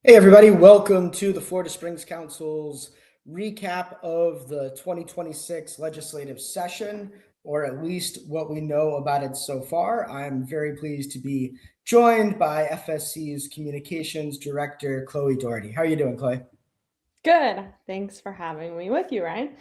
Hey everybody, welcome to the Florida Springs Council's recap of the 2026 legislative session, or at least what we know about it so far. I'm very pleased to be joined by FSC's Communications Director, Chloe Doherty. How are you doing, Chloe? Good. Thanks for having me with you, Ryan.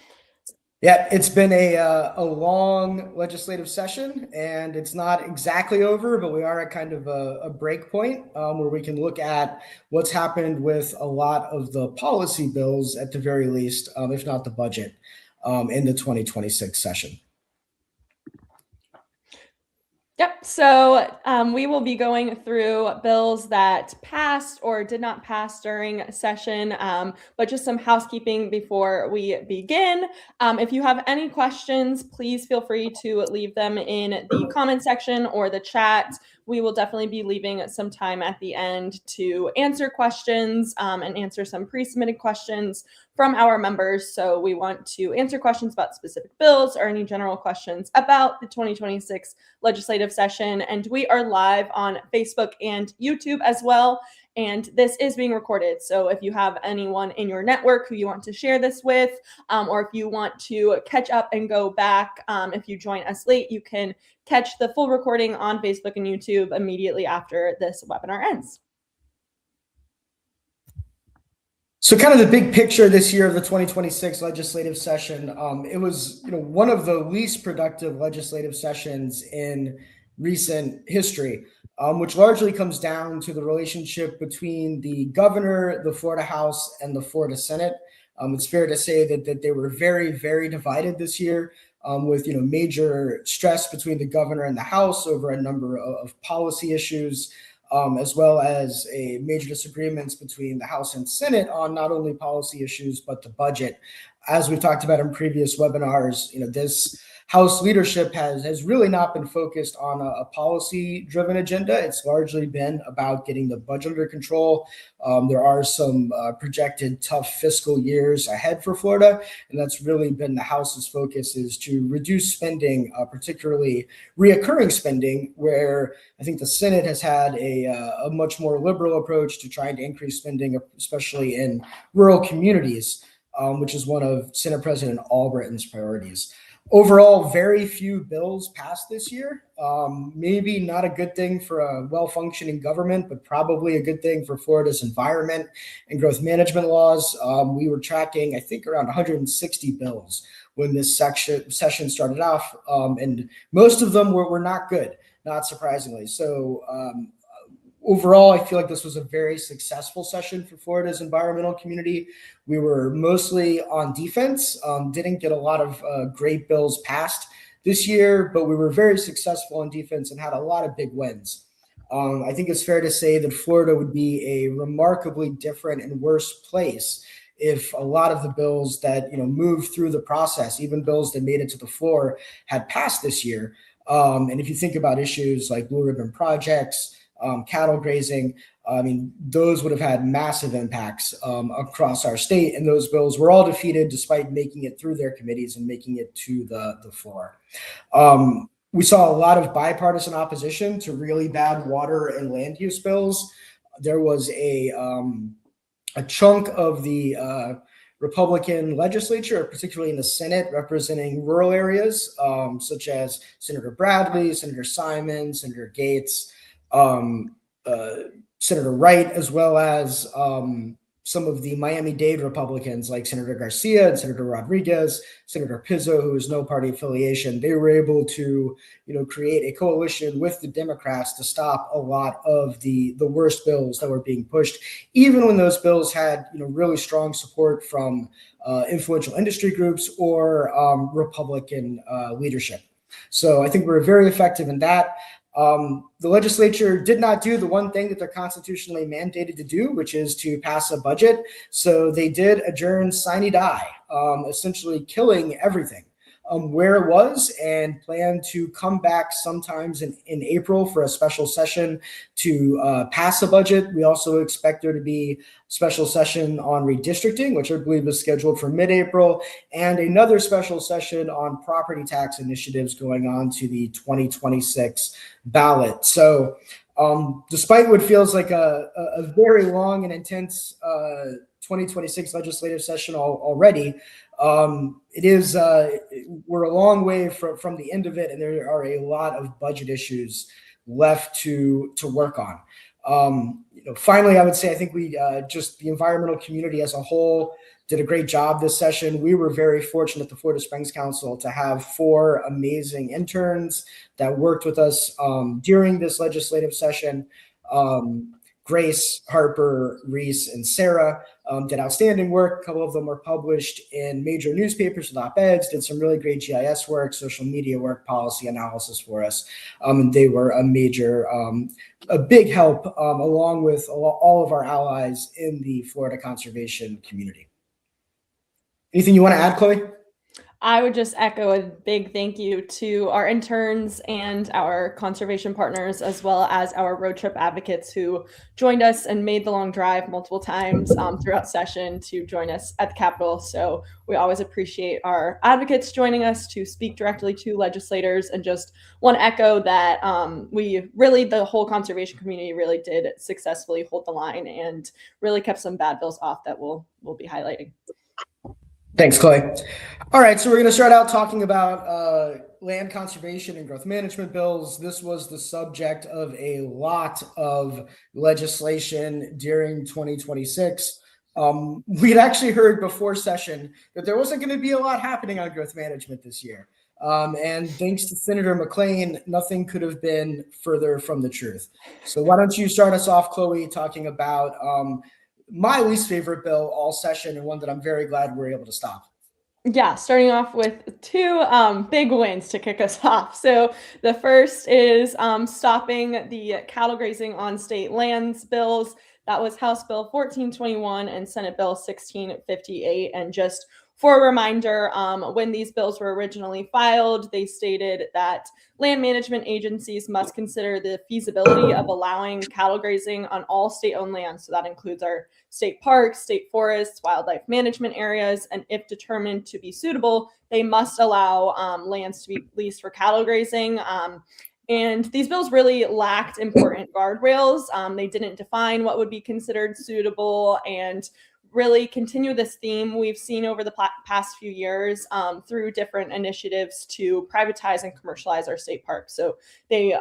Yeah, it's been a long legislative session, and it's not exactly over, but we are at kind of a break point where we can look at what's happened with a lot of the policy bills, at the very least, if not the budget, in the 2026 session. Yep. So we will be going through bills that passed or did not pass during session, but just some housekeeping before we begin. If you have any questions, please feel free to leave them in the comment section or the chat. We will definitely be leaving some time at the end to answer questions and answer some pre-submitted questions from our members. So we want to answer questions about specific bills or any general questions about the 2026 legislative session. And we are live on Facebook and YouTube as well. And this is being recorded. So if you have anyone in your network who you want to share this with, or if you want to catch up and go back, if you join us late, you can catch the full recording on Facebook and YouTube immediately after this webinar ends. So kind of the big picture this year of the 2026 legislative session, it was one of the least productive legislative sessions in recent history, which largely comes down to the relationship between the governor, the Florida House, and the Florida Senate. It's fair to say that they were very, very divided this year, with major stress between the governor and the House over a number of policy issues. As well as a major disagreements between the House and Senate on not only policy issues, but the budget. As we've talked about in previous webinars, this House leadership has really not been focused on a policy-driven agenda. It's largely been about getting the budget under control. There are some projected tough fiscal years ahead for Florida, and that's really been the House's focus, is to reduce spending, particularly reoccurring spending, where I think the Senate has had a much more liberal approach to trying to increase spending, especially in rural communities, which is one of Senate President Albritton's priorities. Overall, very few bills passed this year. Maybe not a good thing for a well-functioning government, but probably a good thing for Florida's environment and growth management laws. We were tracking, I think, around 160 bills when this session started off, and most of them were not good, not surprisingly. So overall, I feel like this was a very successful session for Florida's environmental community. We were mostly on defense, didn't get a lot of great bills passed this year, but we were very successful on defense and had a lot of big wins. I think it's fair to say that Florida would be a remarkably different and worse place if a lot of the bills that moved through the process, even bills that made it to the floor, had passed this year. And if you think about issues like blue ribbon projects, cattle grazing, I mean, those would have had massive impacts across our state, and those bills were all defeated despite making it through their committees and making it to the floor. We saw a lot of bipartisan opposition to really bad water and land use bills. There was a chunk of the Republican legislature, particularly in the Senate, representing rural areas, such as Senator Bradley, Senator Simon, Senator Gates, Senator Wright, as well as some of the Miami-Dade Republicans like Senator Garcia and Senator Rodriguez, Senator Pizzo, who has no party affiliation. They were able to, create a coalition with the Democrats to stop a lot of the worst bills that were being pushed, even when those bills had, really strong support from influential industry groups or Republican leadership. So I think we're very effective in that. The legislature did not do the one thing that they're constitutionally mandated to do, which is to pass a budget. So they did adjourn sine die, essentially killing everything where it was, and plan to come back sometimes in April for a special session to pass a budget. We also expect there to be a special session on redistricting, which I believe is scheduled for mid-April, and another special session on property tax initiatives going on to the 2026 ballot. So Despite what feels like a very long and intense 2026 legislative session already, it is we're a long way from the end of it, and there are a lot of budget issues left to work on. Finally, I would say I think we just the environmental community as a whole did a great job this session. We were very fortunate at the Florida Springs Council to have 4 amazing interns that worked with us during this legislative session. Grace, Harper, Reese, and Sarah did outstanding work. A couple of them were published in major newspapers with op-eds, did some really great GIS work, social media work, policy analysis for us. And they were a big help along with all of our allies in the Florida conservation community. Anything you want to add, Chloe? I would just echo a big thank you to our interns and our conservation partners, as well as our road trip advocates who joined us and made the long drive multiple times throughout session to join us at the Capitol. So we always appreciate our advocates joining us to speak directly to legislators, and just want to echo that the whole conservation community really did successfully hold the line and really kept some bad bills off that we'll be highlighting. Thanks, Chloe. All right, so we're going to start out talking about land conservation and growth management bills. This was the subject of a lot of legislation during 2026. We'd actually heard before session that there wasn't going to be a lot happening on growth management this year. And thanks to Senator McClain, nothing could have been further from the truth. So why don't you start us off, Chloe, talking about my least favorite bill all session, and one that I'm very glad we're able to stop. Yeah, starting off with 2 big wins to kick us off. So the first is stopping the cattle grazing on state lands bills. That was House Bill 1421 and Senate Bill 1658. And just for a reminder, when these bills were originally filed, they stated that land management agencies must consider the feasibility of allowing cattle grazing on all state-owned lands. So that includes our state parks, state forests, wildlife management areas, and if determined to be suitable, they must allow lands to be leased for cattle grazing. And these bills really lacked important guardrails. They didn't define what would be considered suitable, and really continue this theme we've seen over the past few years through different initiatives to privatize and commercialize our state parks. So they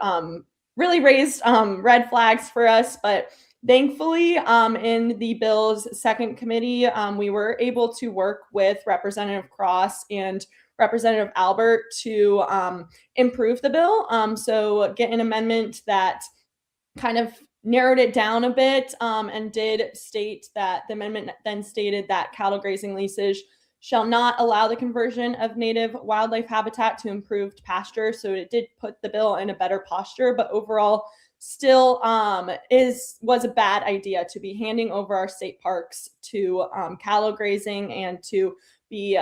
really raised red flags for us, but thankfully in the bill's second committee, we were able to work with Representative Cross and Representative Albert to improve the bill. So get an amendment that kind of narrowed it down a bit and did state that the amendment then stated that cattle grazing leases shall not allow the conversion of native wildlife habitat to improved pasture. So it did put the bill in a better posture, but overall still was a bad idea to be handing over our state parks to cattle grazing and to be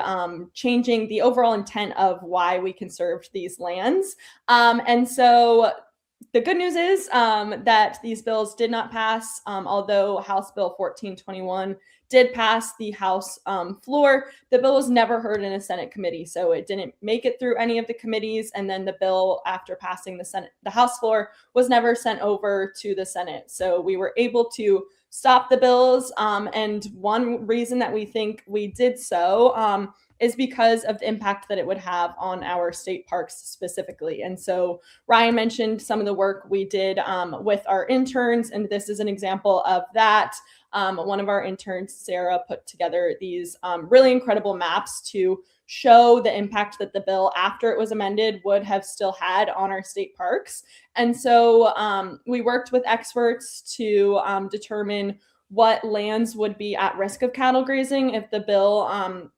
changing the overall intent of why we conserved these lands. And so the good news is that these bills did not pass, although House Bill 1421 did pass the House floor. The bill was never heard in a Senate committee, so it didn't make it through any of the committees. And then the bill, after passing the House floor, was never sent over to the Senate. So we were able to stop the bills. And one reason that we think we did so is because of the impact that it would have on our state parks specifically. And so Ryan mentioned some of the work we did with our interns, and this is an example of that. One of our interns, Sarah, put together these really incredible maps to show the impact that the bill, after it was amended, would have still had on our state parks. And so we worked with experts to determine what lands would be at risk of cattle grazing if the bill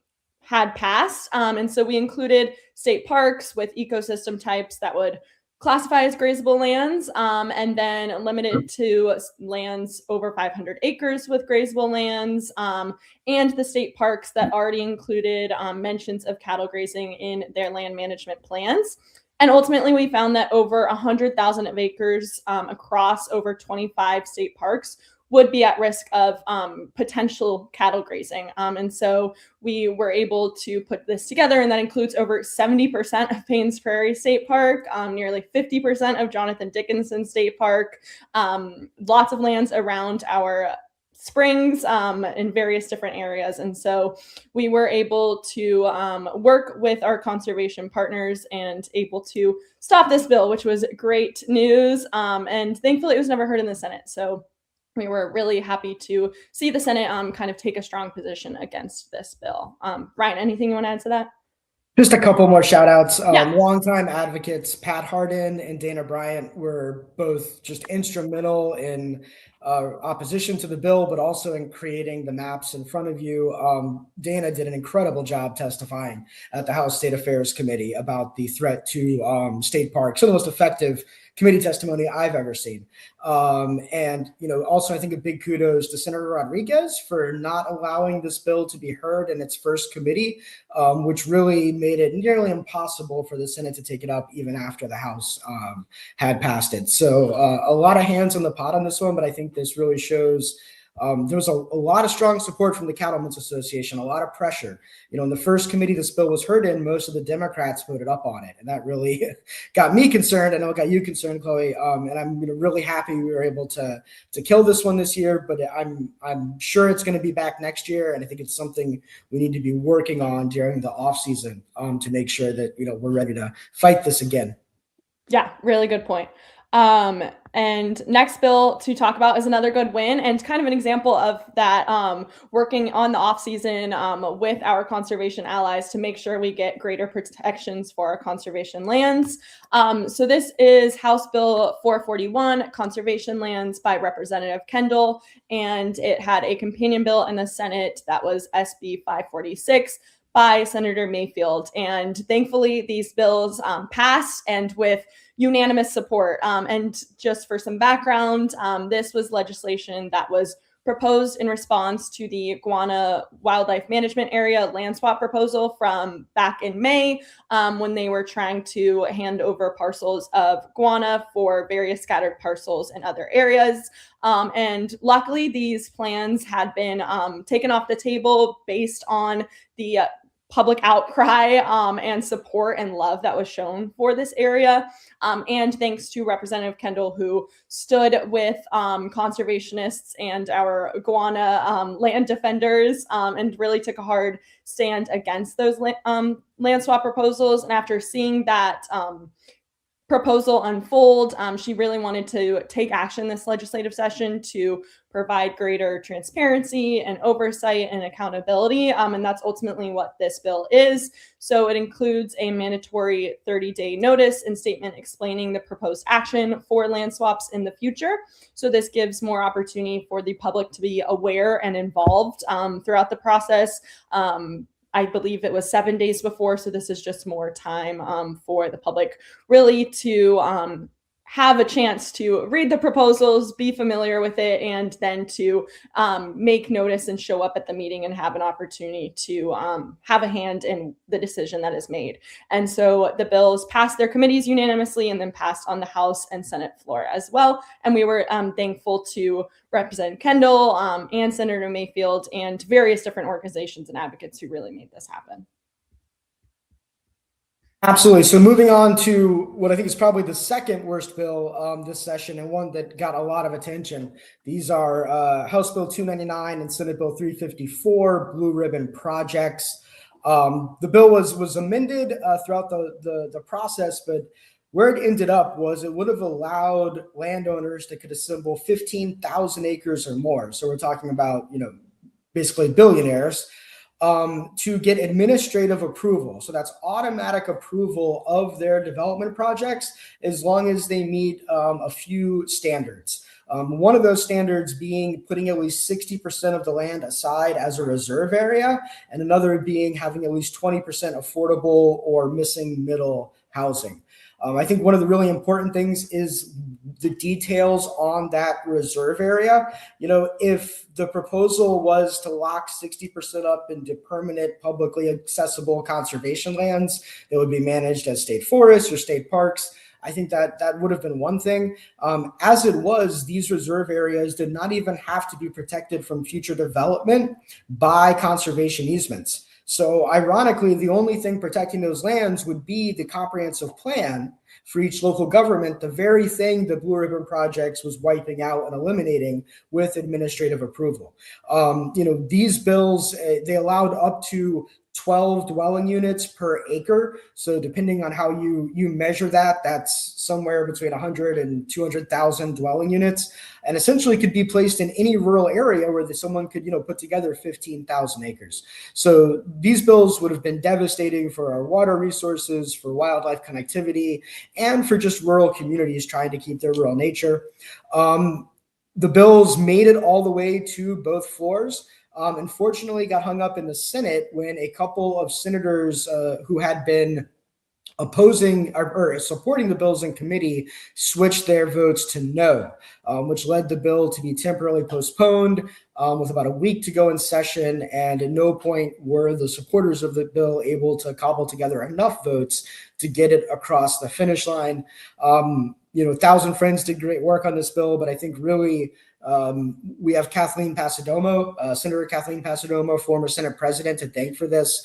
had passed. And so we included state parks with ecosystem types that would classify as grazable lands, and then limited to lands over 500 acres with grazable lands, and the state parks that already included mentions of cattle grazing in their land management plans. And ultimately, we found that over 100,000 acres across over 25 state parks would be at risk of potential cattle grazing. And so we were able to put this together, and that includes over 70% of Paynes Prairie State Park, nearly 50% of Jonathan Dickinson State Park, lots of lands around our springs in various different areas. And so we were able to work with our conservation partners and able to stop this bill, which was great news. And thankfully, it was never heard in the Senate. So we were really happy to see the Senate kind of take a strong position against this bill. Ryan, anything you want to add to that? Just a couple more shout outs. Yeah. Longtime advocates Pat Hardin and Dana Bryant were both just instrumental in opposition to the bill, but also in creating the maps in front of you. Dana did an incredible job testifying at the House State Affairs Committee about the threat to state parks. Some of the most effective committee testimony I've ever seen. And, also I think a big kudos to Senator Rodriguez for not allowing this bill to be heard in its first committee, which really made it nearly impossible for the Senate to take it up even after the House had passed it. So a lot of hands on the pot on this one, but I think this really shows there was a lot of strong support from the Cattlemen's Association, a lot of pressure. In the first committee this bill was heard in, most of the Democrats voted up on it. And that really got me concerned. I know it got you concerned, Chloe. And I'm really happy we were able to kill this one this year, but I'm sure it's going to be back next year. And I think it's something we need to be working on during the off season to make sure that, we're ready to fight this again. Yeah, really good point. And next bill to talk about is another good win and kind of an example of that, working on the off season with our conservation allies to make sure we get greater protections for our conservation lands. So this is House Bill 441, Conservation Lands by Representative Kendall, and it had a companion bill in the Senate that was SB 546 by Senator Mayfield. And thankfully, these bills passed and with unanimous support. And just for some background, this was legislation that was proposed in response to the Guana Wildlife Management Area land swap proposal from back in May, when they were trying to hand over parcels of guana for various scattered parcels in other areas. And luckily, these plans had been taken off the table based on the public outcry and support and love that was shown for this area. And thanks to Representative Kendall, who stood with conservationists and our guana land defenders and really took a hard stand against those land swap proposals. And after seeing that proposal unfold, she really wanted to take action this legislative session to provide greater transparency and oversight and accountability. And that's ultimately what this bill is. So it includes a mandatory 30-day notice and statement explaining the proposed action for land swaps in the future. So this gives more opportunity for the public to be aware and involved throughout the process. I believe it was 7 days before, so this is just more time for the public really to have a chance to read the proposals, be familiar with it, and then to make notice and show up at the meeting and have an opportunity to have a hand in the decision that is made. And so the bills passed their committees unanimously and then passed on the House and Senate floor as well. And we were thankful to Representative Kendall and Senator Mayfield and various different organizations and advocates who really made this happen. Absolutely. So moving on to what I think is probably the second worst bill this session and one that got a lot of attention. These are House Bill 299 and Senate Bill 354, Blue Ribbon Projects. The bill was amended throughout the process, but where it ended up was it would have allowed landowners that could assemble 15,000 acres or more. So we're talking about, basically billionaires, to get administrative approval. So that's automatic approval of their development projects as long as they meet a few standards. One of those standards being putting at least 60% of the land aside as a reserve area, and another being having at least 20% affordable or missing middle housing. I think one of the really important things is the details on that reserve area. If the proposal was to lock 60% up into permanent, publicly accessible conservation lands that would be managed as state forests or state parks, I think that would have been one thing. As it was, these reserve areas did not even have to be protected from future development by conservation easements. So ironically, the only thing protecting those lands would be the comprehensive plan for each local government, the very thing the Blue Ribbon Projects was wiping out and eliminating with administrative approval. These bills, they allowed up to 12 dwelling units per acre. So depending on how you measure that, that's somewhere between 100 and 200,000 dwelling units, and essentially could be placed in any rural area where someone could, put together 15,000 acres. So these bills would have been devastating for our water resources, for wildlife connectivity, and for just rural communities trying to keep their rural nature. The bills made it all the way to both floors. Unfortunately, got hung up in the Senate when a couple of senators who had been opposing or supporting the bills in committee switched their votes to no, which led the bill to be temporarily postponed with about a week to go in session. And at no point were the supporters of the bill able to cobble together enough votes to get it across the finish line. Thousand Friends did great work on this bill, but I think really we have Kathleen Passidomo, Senator Kathleen Passidomo, former Senate president, to thank for this.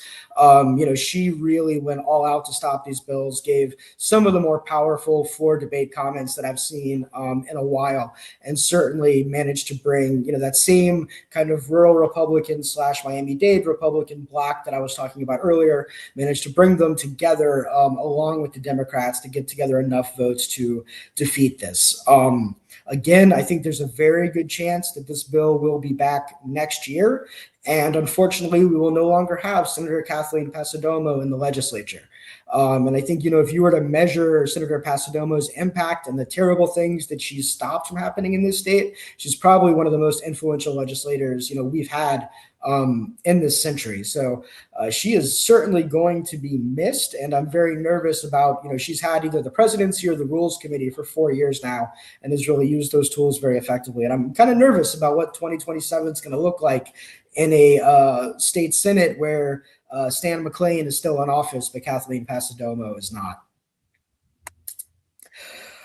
She really went all out to stop these bills, gave some of the more powerful floor debate comments that I've seen in a while, and certainly managed to bring, that same kind of rural Republican / Miami-Dade Republican bloc that I was talking about earlier, managed to bring them together along with the Democrats to get together enough votes to defeat this. Again, I think there's a very good chance that this bill will be back next year. And unfortunately, we will no longer have Senator Kathleen Passidomo in the legislature. And I think, if you were to measure Senator Passidomo's impact and the terrible things that she's stopped from happening in this state, she's probably one of the most influential legislators, we've had in this century. So she is certainly going to be missed. And I'm very nervous about, she's had either the presidency or the rules committee for 4 years now and has really used those tools very effectively. And I'm kind of nervous about what 2027 is going to look like in a state Senate where Stan McClain is still in office, but Kathleen Passidomo is not.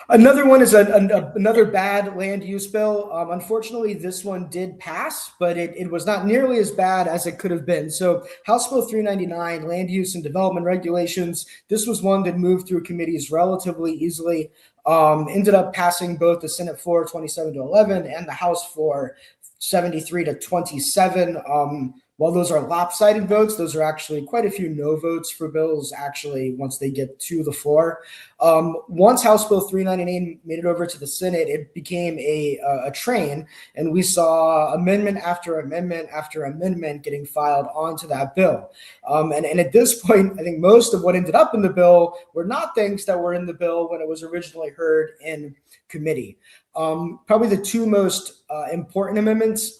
Another one is another bad land use bill. Unfortunately, this one did pass, but it was not nearly as bad as it could have been. So House Bill 399, Land Use and Development Regulations, this was one that moved through committees relatively easily, ended up passing both the Senate floor 27-11 and the House floor 73-27. While those are lopsided votes, those are actually quite a few no votes for bills, actually, once they get to the floor. Once House Bill 399 made it over to the Senate, it became a train, and we saw amendment after amendment after amendment getting filed onto that bill. And at this point, I think most of what ended up in the bill were not things that were in the bill when it was originally heard in committee. Probably the two most important amendments,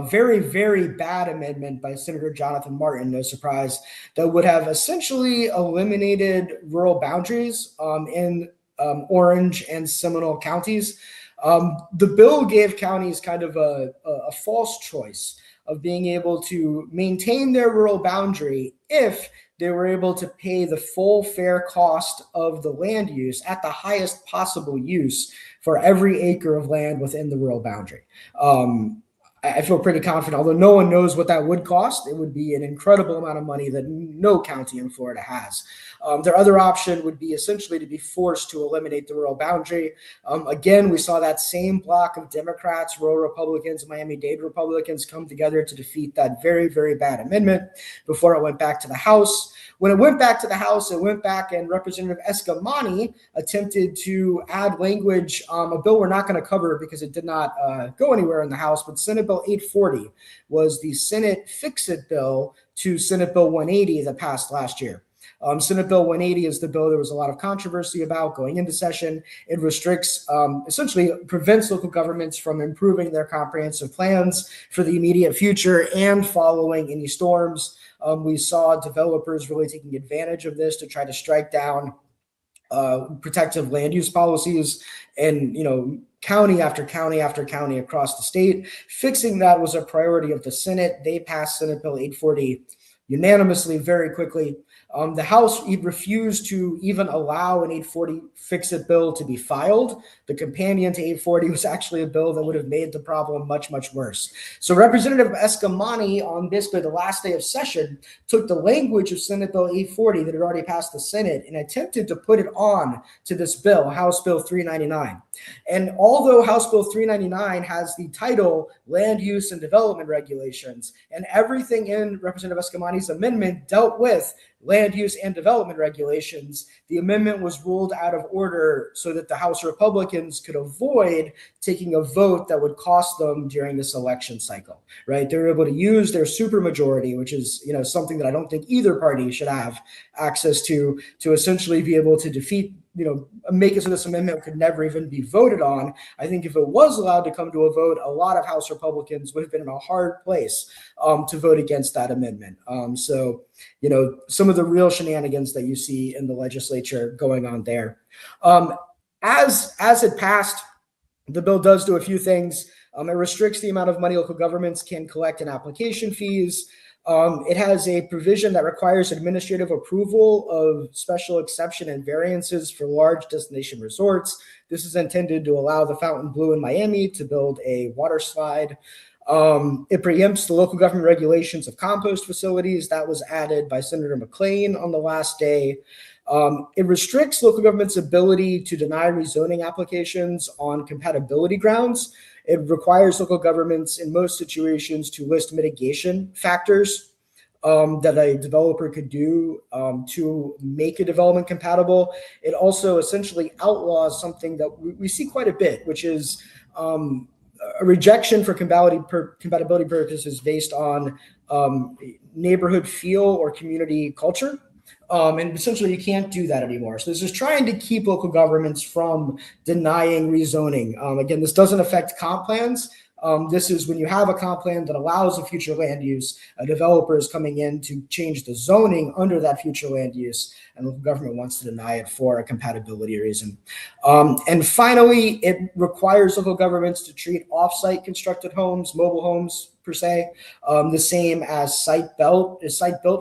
very, very bad amendment by Senator Jonathan Martin, no surprise, that would have essentially eliminated rural boundaries in Orange and Seminole counties. The bill gave counties kind of a false choice of being able to maintain their rural boundary if they were able to pay the full fair cost of the land use at the highest possible use for every acre of land within the rural boundary. I feel pretty confident, although no one knows what that would cost. It would be an incredible amount of money that no county in Florida has. Their other option would be essentially to be forced to eliminate the rural boundary. Again, we saw that same block of Democrats, rural Republicans, Miami-Dade Republicans come together to defeat that very, very bad amendment before it went back to the House. When it went back to the House, it went back and Representative Escamani attempted to add language, a bill we're not going to cover because it did not go anywhere in the House, but Senate Bill 840 was the Senate fix-it bill to Senate Bill 180 that passed last year. Senate Bill 180 is the bill there was a lot of controversy about going into session. It restricts, essentially prevents local governments from improving their comprehensive plans for the immediate future and following any storms. We saw developers really taking advantage of this to try to strike down protective land use policies and, county after county after county across the state. Fixing that was a priority of the Senate. They passed Senate Bill 840 unanimously very quickly. The House refused to even allow an 840 fix-it bill to be filed. The companion to 840 was actually a bill that would have made the problem much, much worse. So Representative Escamani, on basically the last day of session, took the language of Senate Bill 840 that had already passed the Senate and attempted to put it on to this bill, House Bill 399. And although House Bill 399 has the title Land Use and Development Regulations, and everything in Representative Escamani's amendment dealt with land use and development regulations, the amendment was ruled out of order so that the House Republicans could avoid taking a vote that would cost them during this election cycle, right? They were able to use their supermajority, which is, something that I don't think either party should have access to essentially be able to defeat, make it so this amendment could never even be voted on. I think if it was allowed to come to a vote, a lot of House Republicans would have been in a hard place to vote against that amendment. So some of the real shenanigans that you see in the legislature going on there. As it passed, the bill does do a few things. It restricts the amount of money local governments can collect in application fees. It has a provision that requires administrative approval of special exception and variances for large destination resorts. This is intended to allow the Fontainebleau in Miami to build a water slide. It preempts the local government regulations of compost facilities. That was added by Senator McClain on the last day. It restricts local government's ability to deny rezoning applications on compatibility grounds. It requires local governments in most situations to list mitigation factors that a developer could do to make a development compatible. It also essentially outlaws something that we see quite a bit, which is a rejection for compatibility purposes based on neighborhood feel or community culture. And essentially, you can't do that anymore. So this is trying to keep local governments from denying rezoning. Again, this doesn't affect comp plans. This is when you have a comp plan that allows a future land use, a developer is coming in to change the zoning under that future land use, and local government wants to deny it for a compatibility reason. And finally, it requires local governments to treat off-site constructed homes, mobile homes per se, the same as site-built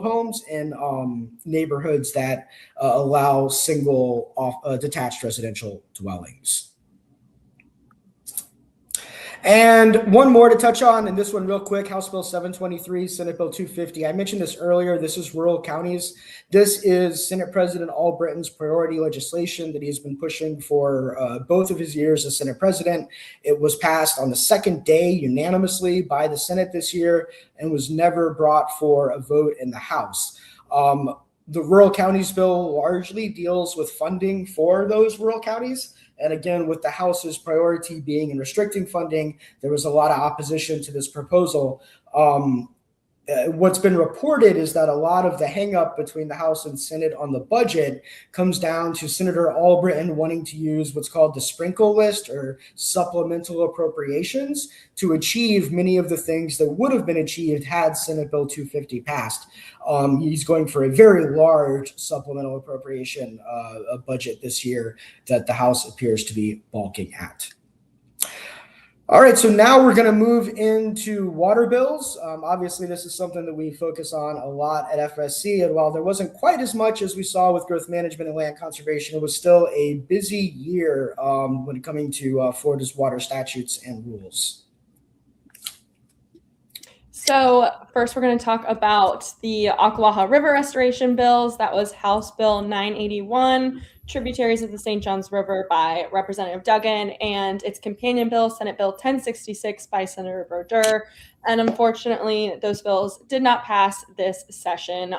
homes in neighborhoods that allow single detached residential dwellings. And one more to touch on, and this one real quick, House Bill 723, Senate Bill 250. I mentioned this earlier. This is rural counties. This is Senate President Albritton's priority legislation that he's been pushing for both of his years as Senate President. It was passed on the second day unanimously by the Senate this year and was never brought for a vote in the House. The rural counties bill largely deals with funding for those rural counties. And again, with the House's priority being in restricting funding, there was a lot of opposition to this proposal. What's been reported is that a lot of the hangup between the House and Senate on the budget comes down to Senator Albritton wanting to use what's called the sprinkle list or supplemental appropriations to achieve many of the things that would have been achieved had Senate Bill 250 passed. He's going for a very large supplemental appropriation budget this year that the House appears to be balking at. All right, so now we're going to move into water bills. Obviously, this is something that we focus on a lot at FSC. And while there wasn't quite as much as we saw with growth management and land conservation, it was still a busy year when coming to Florida's water statutes and rules. So first, we're going to talk about the Ocklawaha River restoration bills. That was House Bill 981, Tributaries of the St. Johns River by Representative Duggan, and its companion bill, Senate Bill 1066 by Senator Brodeur. And unfortunately, those bills did not pass this session.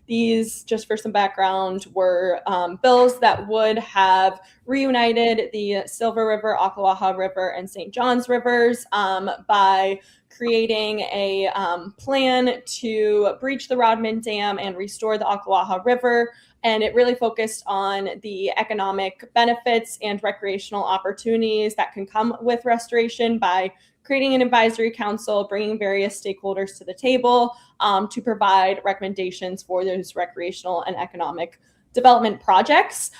These, just for some background, were bills that would have reunited the Silver River, Ocklawaha River, and St. Johns Rivers by creating a plan to breach the Rodman Dam and restore the Ocklawaha River. And it really focused on the economic benefits and recreational opportunities that can come with restoration by creating an advisory council, bringing various stakeholders to the table to provide recommendations for those recreational and economic development projects.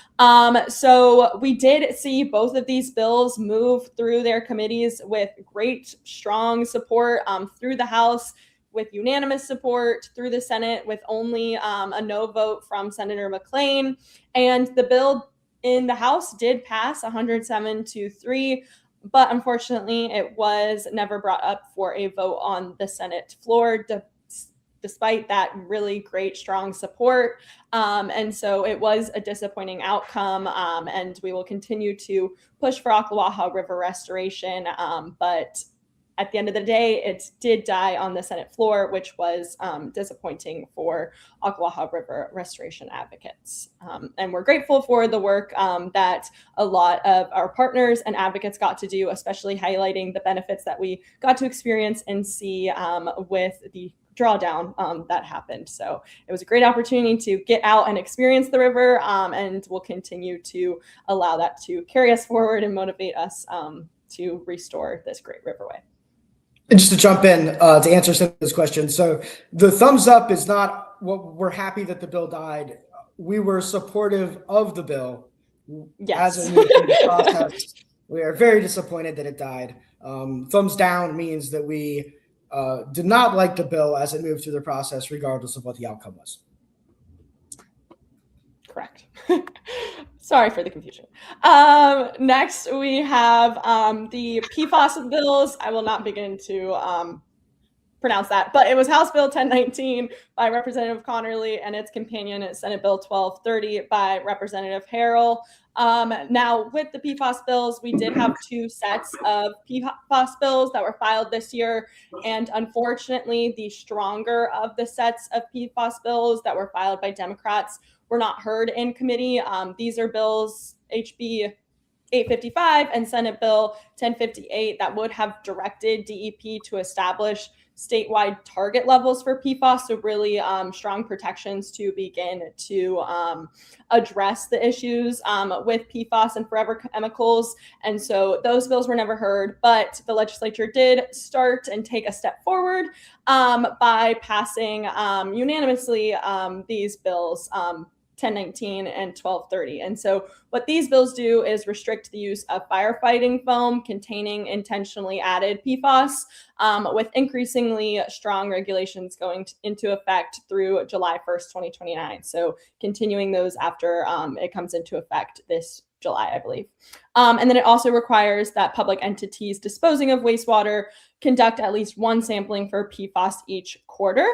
So we did see both of these bills move through their committees with great, strong support through the House. with unanimous support through the Senate with only a no vote from Senator McClain. And the bill in the House did pass 107-3, but unfortunately it was never brought up for a vote on the Senate floor, despite that really great, strong support. And so it was a disappointing outcome, and we will continue to push for Ocklawaha River restoration. But at the end of the day, it did die on the Senate floor, which was disappointing for Ocklawaha River restoration advocates. And we're grateful for the work that a lot of our partners and advocates got to do, especially highlighting the benefits that we got to experience and see with the drawdown that happened. So it was a great opportunity to get out and experience the river, and we'll continue to allow that to carry us forward and motivate us to restore this great riverway. And just to jump in to answer some of those questions. So the thumbs up is not what we're happy that the bill died. We were supportive of the bill yes. as it moved through the process. We are very disappointed that it died. Thumbs down means that we did not like the bill as it moved through the process, regardless of what the outcome was. Correct. Sorry for the confusion. Next, we have the PFAS bills. I will not begin to pronounce that, but it was House Bill 1019 by Representative Connerly and its companion, Senate Bill 1230 by Representative Harrell. Now, with the PFAS bills, we did have two sets of PFAS bills that were filed this year, and unfortunately, the stronger of the sets of PFAS bills that were filed by Democrats were not heard in committee. These are bills HB 855 and Senate Bill 1058 that would have directed DEP to establish statewide target levels for PFAS, so really strong protections to begin to address the issues with PFAS and forever chemicals. And so those bills were never heard, but the legislature did start and take a step forward by passing unanimously these bills, 1019 and 1230. And so what these bills do is restrict the use of firefighting foam containing intentionally added PFAS, with increasingly strong regulations going into effect through July 1st, 2029. So continuing those after it comes into effect this July, I believe. And then it also requires that public entities disposing of wastewater conduct at least one sampling for PFAS each quarter.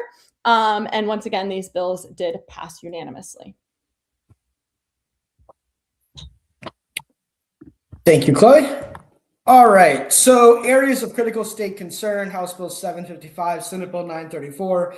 And once again, these bills did pass unanimously. Thank you, Chloe. All right, so areas of critical state concern, House Bill 755, Senate Bill 934.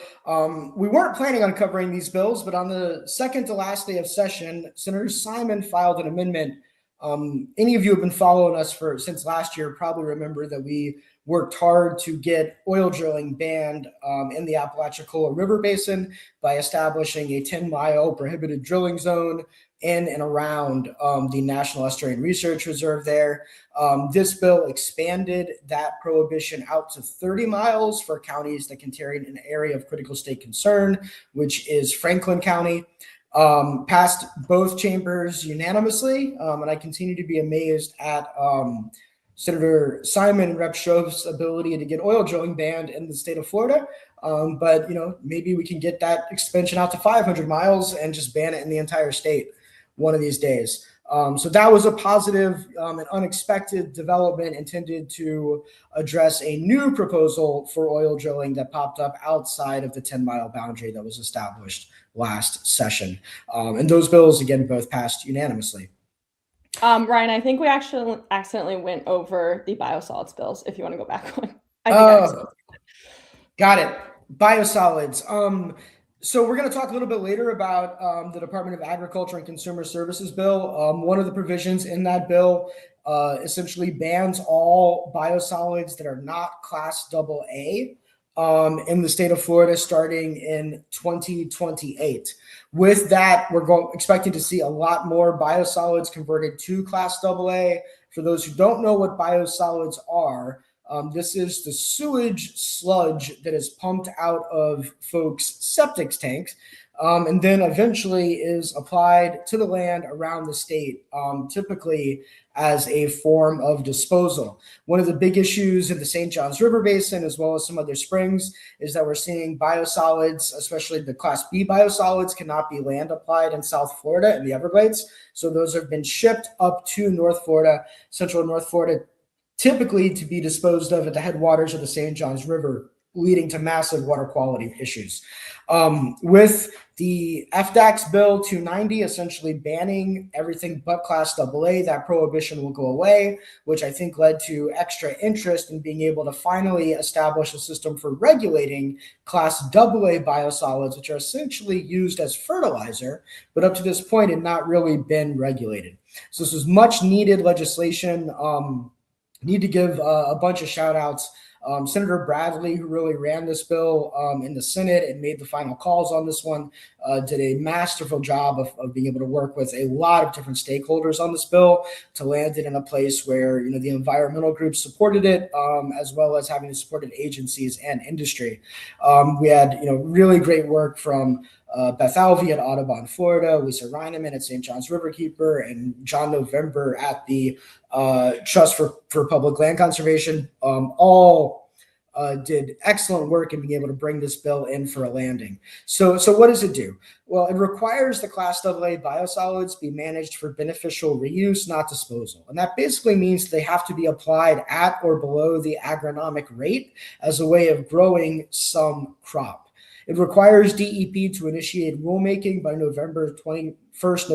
We weren't planning on covering these bills, but on the second to last day of session, Senator Simon filed an amendment. Any of you who have been following us since last year probably remember that we worked hard to get oil drilling banned in the Apalachicola River Basin by establishing a 10-mile prohibited drilling zone in and around the National Estuarine Research Reserve there. This bill expanded that prohibition out to 30 miles for counties that contain an area of critical state concern, which is Franklin County. Passed both chambers unanimously, and I continue to be amazed at Senator Simon and Rep. Shove's ability to get oil drilling banned in the state of Florida. But maybe we can get that expansion out to 500 miles and just ban it in the entire state one of these days. So that was a positive and unexpected development intended to address a new proposal for oil drilling that popped up outside of the 10-mile boundary that was established last session. And those bills, again, both passed unanimously. Ryan, I think we actually accidentally went over the biosolids bills, if you want to go back one. Got it. Biosolids. So we're going to talk a little bit later about the Department of Agriculture and Consumer Services bill. One of the provisions in that bill essentially bans all biosolids that are not Class AA in the state of Florida starting in 2028. With that, we're expecting to see a lot more biosolids converted to Class AA. For those who don't know what biosolids are, this is the sewage sludge that is pumped out of folks' septic tanks and then eventually is applied to the land around the state, typically as a form of disposal. One of the big issues in the St. Johns River Basin, as well as some other springs, is that we're seeing biosolids, especially the Class B biosolids, cannot be land applied in South Florida and the Everglades. So those have been shipped up to North Florida, central North Florida, typically to be disposed of at the headwaters of the St. Johns River, leading to massive water quality issues. With the FDAX Bill 290 essentially banning everything but Class AA, that prohibition will go away, which I think led to extra interest in being able to finally establish a system for regulating Class AA biosolids, which are essentially used as fertilizer, but up to this point had not really been regulated. So this was much needed legislation. Need to give a bunch of shout outs. Senator Bradley, who really ran this bill in the Senate and made the final calls on this one, did a masterful job of being able to work with a lot of different stakeholders on this bill to land it in a place where the environmental groups supported it, as well as having supported agencies and industry. We had really great work from Beth Alvey at Audubon, Florida, Lisa Reineman at St. John's Riverkeeper, and John November at the Trust for Public Land Conservation. All did excellent work in being able to bring this bill in for a landing. So what does it do? Well, it requires the Class AA biosolids be managed for beneficial reuse, not disposal. And that basically means they have to be applied at or below the agronomic rate as a way of growing some crop. It requires DEP to initiate rulemaking by November 1st,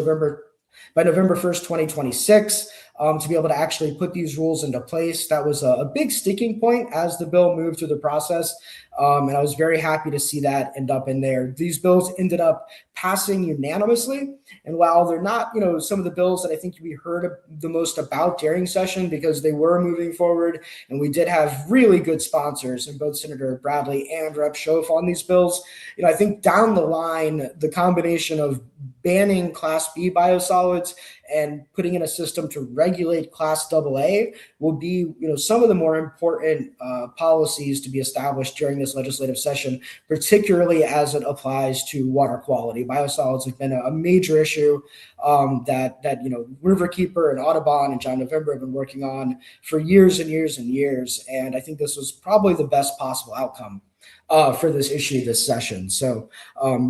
2026, to be able to actually put these rules into place. That was a big sticking point as the bill moved through the process. And I was very happy to see that end up in there. These bills ended up passing unanimously. And while they're not, some of the bills that I think we heard the most about during session, because they were moving forward, and we did have really good sponsors in both Senator Bradley and Rep. Schoaf on these bills, I think down the line, the combination of banning Class B biosolids and putting in a system to regulate Class AA will be, some of the more important policies to be established during this legislative session, particularly as it applies to water quality. Biosolids have been a major issue that Riverkeeper and Audubon and John November have been working on for years and years and years. And I think this was probably the best possible outcome for this issue this session. So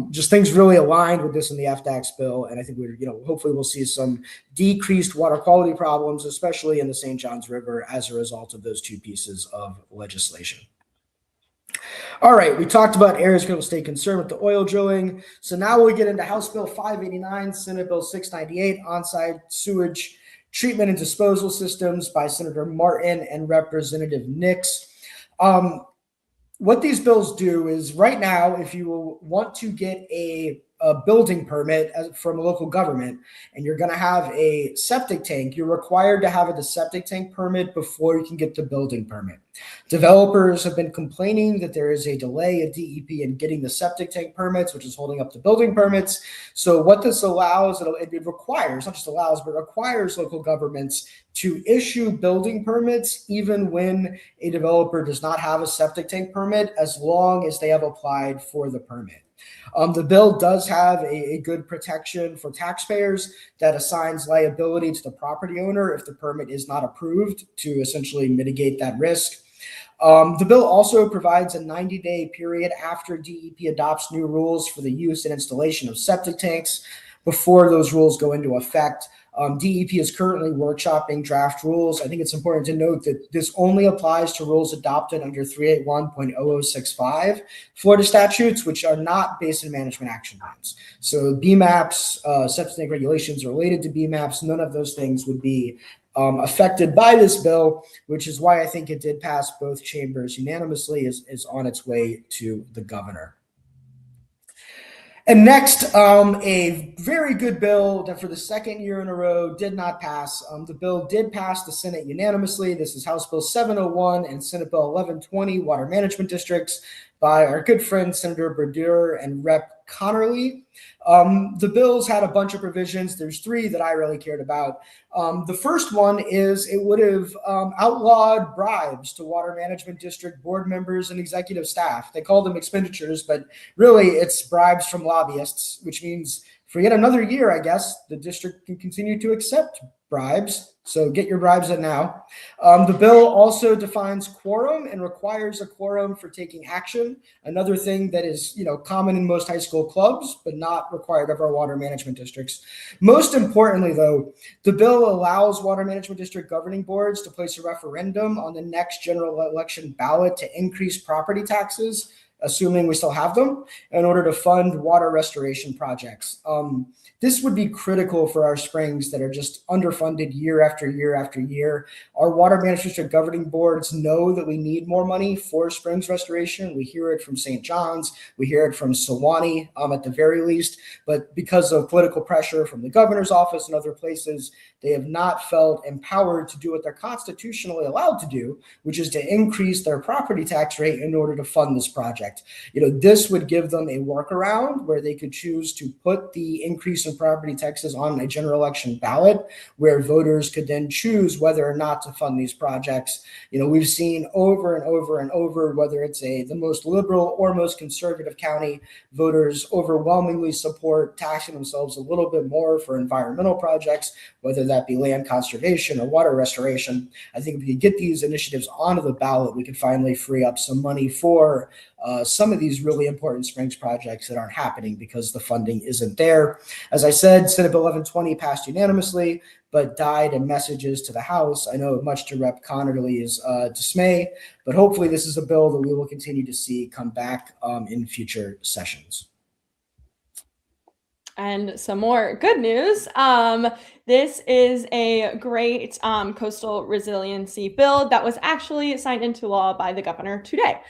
just things really aligned with this in the FDAX bill. And I think hopefully we'll see some decreased water quality problems, especially in the St. Johns River, as a result of those two pieces of legislation. All right, we talked about areas people stay concerned with the oil drilling. So now we get into House Bill 589, Senate Bill 698, on-site sewage treatment and disposal systems by Senator Martin and Representative Nix. What these bills do is right now, if you want to get a building permit from a local government and you're going to have a septic tank, you're required to have a septic tank permit before you can get the building permit. Developers have been complaining that there is a delay of DEP in getting the septic tank permits, which is holding up the building permits. So what this allows, it requires, not just allows, but requires local governments to issue building permits even when a developer does not have a septic tank permit, as long as they have applied for the permit. The bill does have a good protection for taxpayers that assigns liability to the property owner if the permit is not approved, to essentially mitigate that risk. The bill also provides a 90-day period after DEP adopts new rules for the use and installation of septic tanks before those rules go into effect. DEP is currently workshopping draft rules. I think it's important to note that this only applies to rules adopted under 381.0065 Florida statutes, which are not basin management action plans. So BMAPs, septic tank regulations related to BMAPs, none of those things would be affected by this bill, which is why I think it did pass both chambers unanimously, is on its way to the governor. And next, a very good bill that for the second year in a row did not pass. The bill did pass the Senate unanimously. This is House Bill 701 and Senate Bill 1120, Water Management Districts, by our good friend Senator Berdure and Rep. Connerly. The bills had a bunch of provisions. There's three that I really cared about. The first one is it would have outlawed bribes to water management district board members and executive staff. They call them expenditures, but really it's bribes from lobbyists, which means for yet another year, I guess, the district can continue to accept bribes So get your bribes in now. The bill also defines quorum and requires a quorum for taking action. Another thing that is, common in most high school clubs, but not required of our water management districts. Most importantly, though, the bill allows water management district governing boards to place a referendum on the next general election ballot to increase property taxes, assuming we still have them, in order to fund water restoration projects. This would be critical for our springs that are just underfunded year after year after year. Our water management district governing boards know that we need more money for springs restoration. We hear it from St. John's, we hear it from Sewanee at the very least, but because of political pressure from the governor's office and other places, they have not felt empowered to do what they're constitutionally allowed to do, which is to increase their property tax rate in order to fund this project. This would give them a workaround where they could choose to put the increase in property taxes on a general election ballot, where voters could then choose whether or not to fund these projects. We've seen over and over and over, whether it's the most liberal or most conservative county, voters overwhelmingly support taxing themselves a little bit more for environmental projects, whether that be land conservation or water restoration. I think if we could get these initiatives onto the ballot, we could finally free up some money for some of these really important springs projects that aren't happening because the funding isn't there. As I said, Senate Bill 1120 passed unanimously, but died in messages to the House. I know much to Rep. Connerly's dismay, but hopefully this is a bill that we will continue to see come back in future sessions. And some more good news. This is a great coastal resiliency bill that was actually signed into law by the governor today.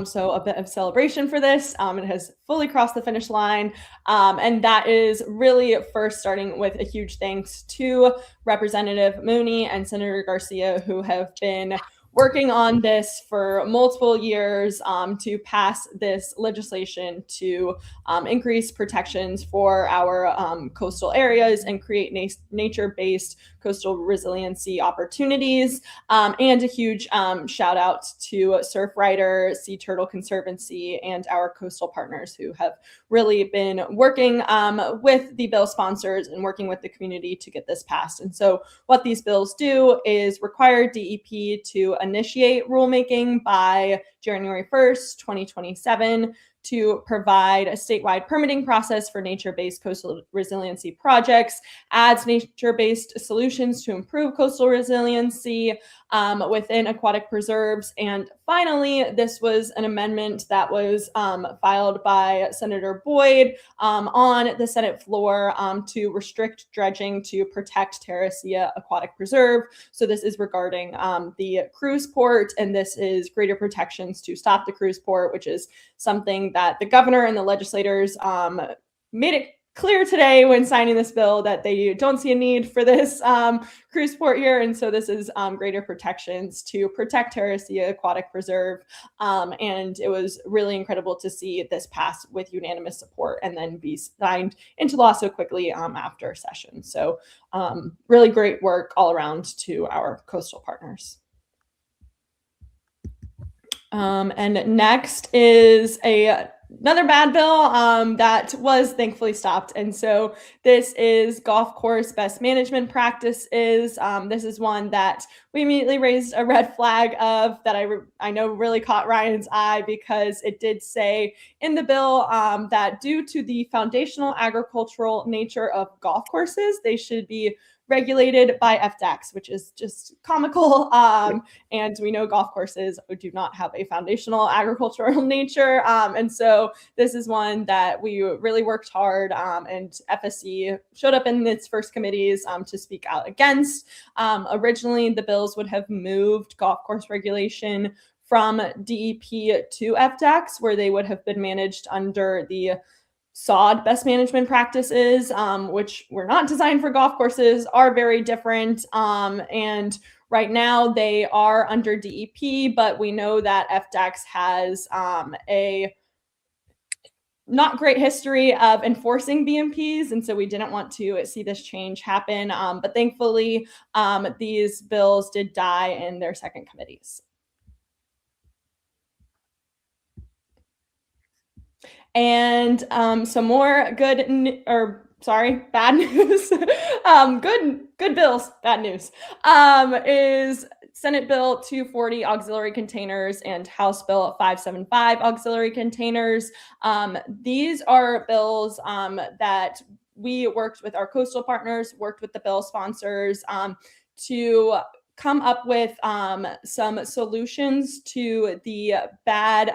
So a bit of celebration for this. It has fully crossed the finish line. And that is really first starting with a huge thanks to Representative Mooney and Senator Garcia, who have been working on this for multiple years to pass this legislation to increase protections for our coastal areas and create nature-based coastal resiliency opportunities. And a huge shout out to Surfrider, Sea Turtle Conservancy, and our coastal partners who have really been working with the bill sponsors and working with the community to get this passed. And so what these bills do is require DEP to initiate rulemaking by January 1st, 2027, to provide a statewide permitting process for nature-based coastal resiliency projects, adds nature-based solutions to improve coastal resiliency within aquatic preserves. And finally, this was an amendment that was filed by Senator Boyd on the Senate floor to restrict dredging to protect Terracea Aquatic Preserve. So this is regarding the cruise port, and this is greater protections to stop the cruise port, which is something that the governor and the legislators made it clear today when signing this bill that they don't see a need for this cruise port here. And so this is greater protections to protect Terracea Aquatic Preserve. And it was really incredible to see this pass with unanimous support and then be signed into law so quickly after session. So really great work all around to our coastal partners. And next is another bad bill that was thankfully stopped. And so this is golf course best management practices. This is one that we immediately raised a red flag of that I know really caught Ryan's eye, because it did say in the bill that due to the foundational agricultural nature of golf courses, they should be regulated by FDACs, which is just comical. And we know golf courses do not have a foundational agricultural nature. And so this is one that we really worked hard and FSC showed up in its first committees to speak out against. Originally, the bills would have moved golf course regulation from DEP to FDACs, where they would have been managed under the SOD best management practices, which were not designed for golf courses, are very different. And right now they are under DEP, but we know that FDACS has a not great history of enforcing BMPs. And so we didn't want to see this change happen. But thankfully, these bills did die in their second committees. And some more bad news. Good good bills, bad news, is Senate Bill 240 auxiliary containers and House Bill 575 auxiliary containers. These are bills that we worked with our coastal partners, worked with the bill sponsors to come up with some solutions to the bad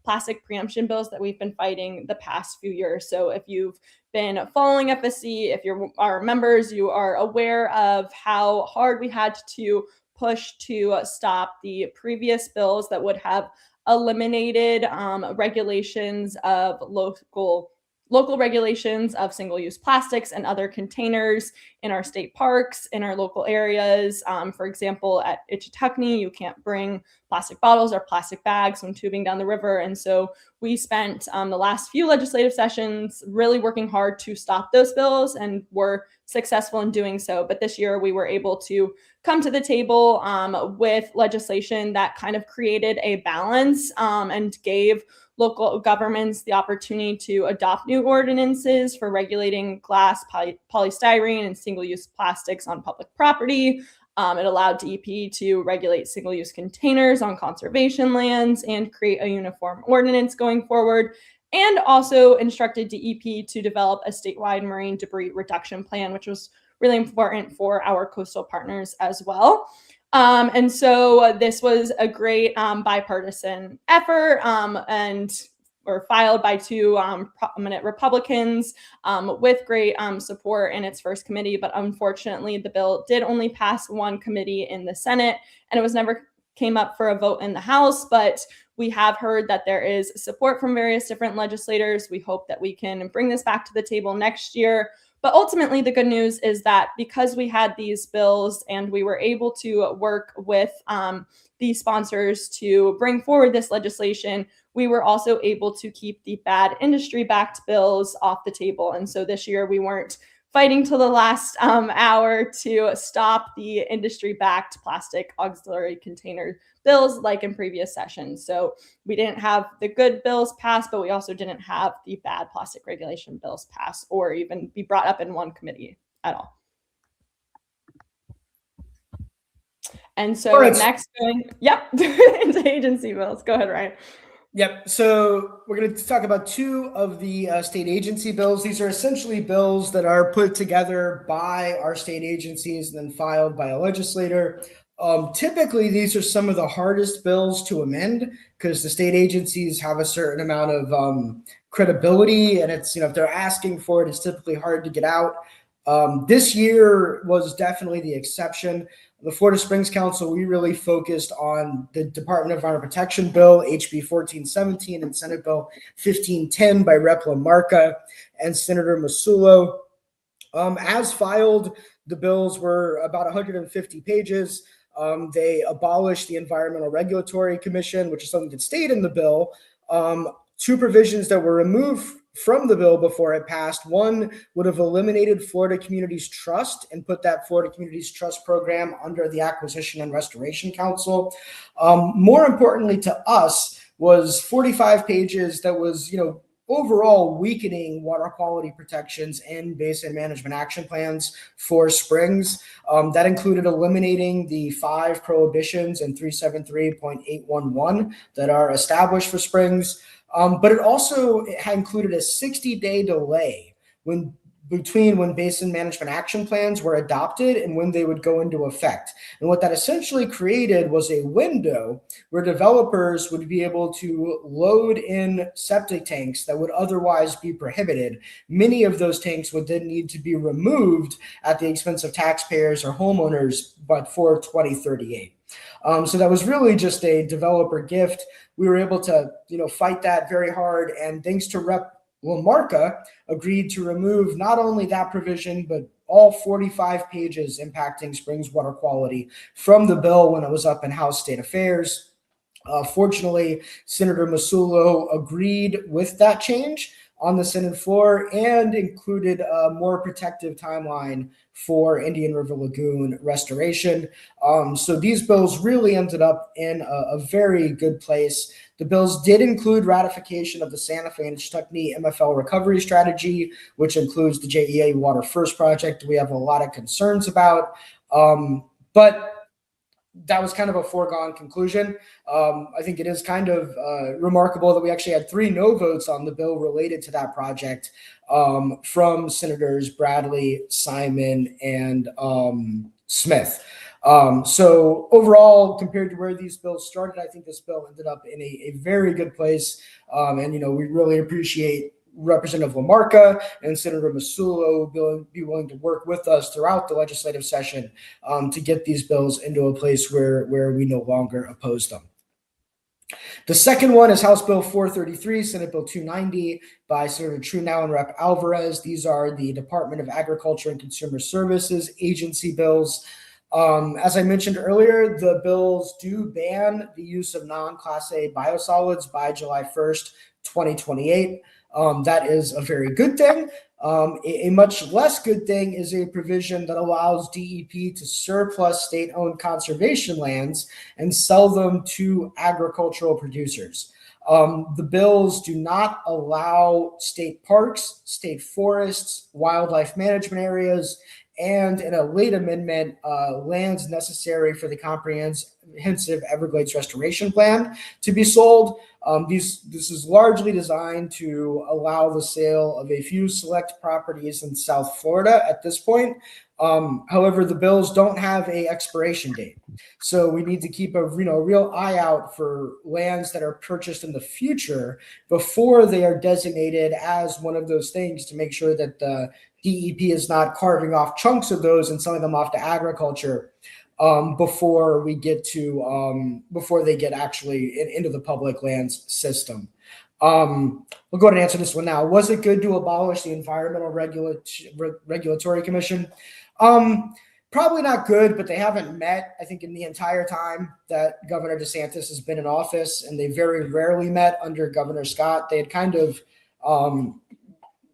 plastic preemption bills that we've been fighting the past few years. So if you've been following FSC, if you are members, you are aware of how hard we had to push to stop the previous bills that would have eliminated regulations of local regulations of single-use plastics and other containers in our state parks, in our local areas. For example, at Ichetucknee, you can't bring plastic bottles or plastic bags when tubing down the river. And so we spent the last few legislative sessions really working hard to stop those bills, and were successful in doing so. But this year we were able to come to the table with legislation that kind of created a balance and gave local governments the opportunity to adopt new ordinances for regulating glass, polystyrene, and single-use plastics on public property. It allowed DEP to regulate single-use containers on conservation lands and create a uniform ordinance going forward, and also instructed DEP to develop a statewide marine debris reduction plan, which was really important for our coastal partners as well. And so this was a great bipartisan effort and or filed by two prominent Republicans with great support in its first committee. But unfortunately, the bill did only pass one committee in the Senate, and it was never came up for a vote in the House. But we have heard that there is support from various different legislators. We hope that we can bring this back to the table next year. But ultimately, the good news is that because we had these bills and we were able to work with the sponsors to bring forward this legislation, we were also able to keep the bad industry-backed bills off the table. And so this year we weren't fighting till the last hour to stop the industry-backed plastic auxiliary container bills like in previous sessions. So we didn't have the good bills pass, but we also didn't have the bad plastic regulation bills pass or even be brought up in one committee at all. And so next, into agency bills. Go ahead, Ryan. Yep. So we're going to talk about two of the state agency bills. These are essentially bills that are put together by our state agencies and then filed by a legislator. Typically, these are some of the hardest bills to amend because the state agencies have a certain amount of credibility, and it's, if they're asking for it, it's typically hard to get out. This year was definitely the exception. The Florida Springs Council, we really focused on the Department of Environmental Protection Bill, HB 1417, and Senate Bill 1510 by Rep. LaMarca and Senator Masulo. As filed, the bills were about 150 pages. They abolished the Environmental Regulatory Commission, which is something that stayed in the bill. Two provisions that were removed from the bill before it passed. One would have eliminated Florida Communities Trust and put that Florida Communities Trust program under the Acquisition and Restoration Council. More importantly to us was 45 pages that was, overall weakening water quality protections and basin management action plans for springs. That included eliminating the 5 prohibitions in 373.811 that are established for springs. But it also had included a 60-day delay between when basin management action plans were adopted and when they would go into effect. And what that essentially created was a window where developers would be able to load in septic tanks that would otherwise be prohibited. Many of those tanks would then need to be removed at the expense of taxpayers or homeowners, but for 2038. So that was really just a developer gift. We were able to, fight that very hard, and thanks to Rep. LaMarca, agreed to remove not only that provision, but all 45 pages impacting springs water quality from the bill when it was up in House State Affairs. Fortunately, Senator Masulo agreed with that change. on the Senate floor and included a more protective timeline for Indian River Lagoon restoration. So these bills really ended up in a very good place. The bills did include ratification of the Santa Fe and Chutney MFL recovery strategy, which includes the JEA Water First project we have a lot of concerns about. But that was kind of a foregone conclusion. I think it is kind of remarkable that we actually had 3 no votes on the bill related to that project from Senators Bradley, Simon, and Smith. So overall, compared to where these bills started, I think this bill ended up in a very good place. And, we really appreciate Representative Lamarca and Senator Masulo be willing to work with us throughout the legislative session to get these bills into a place where we no longer oppose them. The second one is House Bill 433, Senate Bill 290 by Senator Truenow and Rep. Alvarez. These are the Department of Agriculture and Consumer Services agency bills. As I mentioned earlier, the bills do ban the use of non-Class A biosolids by July 1st, 2028. That is a very good thing. A much less good thing is a provision that allows DEP to surplus state-owned conservation lands and sell them to agricultural producers. The bills do not allow state parks, state forests, wildlife management areas, and in a late amendment, lands necessary for the comprehensive Everglades restoration plan to be sold. This is largely designed to allow the sale of a few select properties in South Florida at this point. However, the bills don't have an expiration date. So we need to keep a real eye out for lands that are purchased in the future before they are designated as one of those things, to make sure that the DEP is not carving off chunks of those and selling them off to agriculture before they get actually into the public lands system. We'll go ahead and answer this one now. Was it good to abolish the Environmental Regulatory Commission? Probably not good, but they haven't met, I think, in the entire time that Governor DeSantis has been in office, and they very rarely met under Governor Scott. They had kind of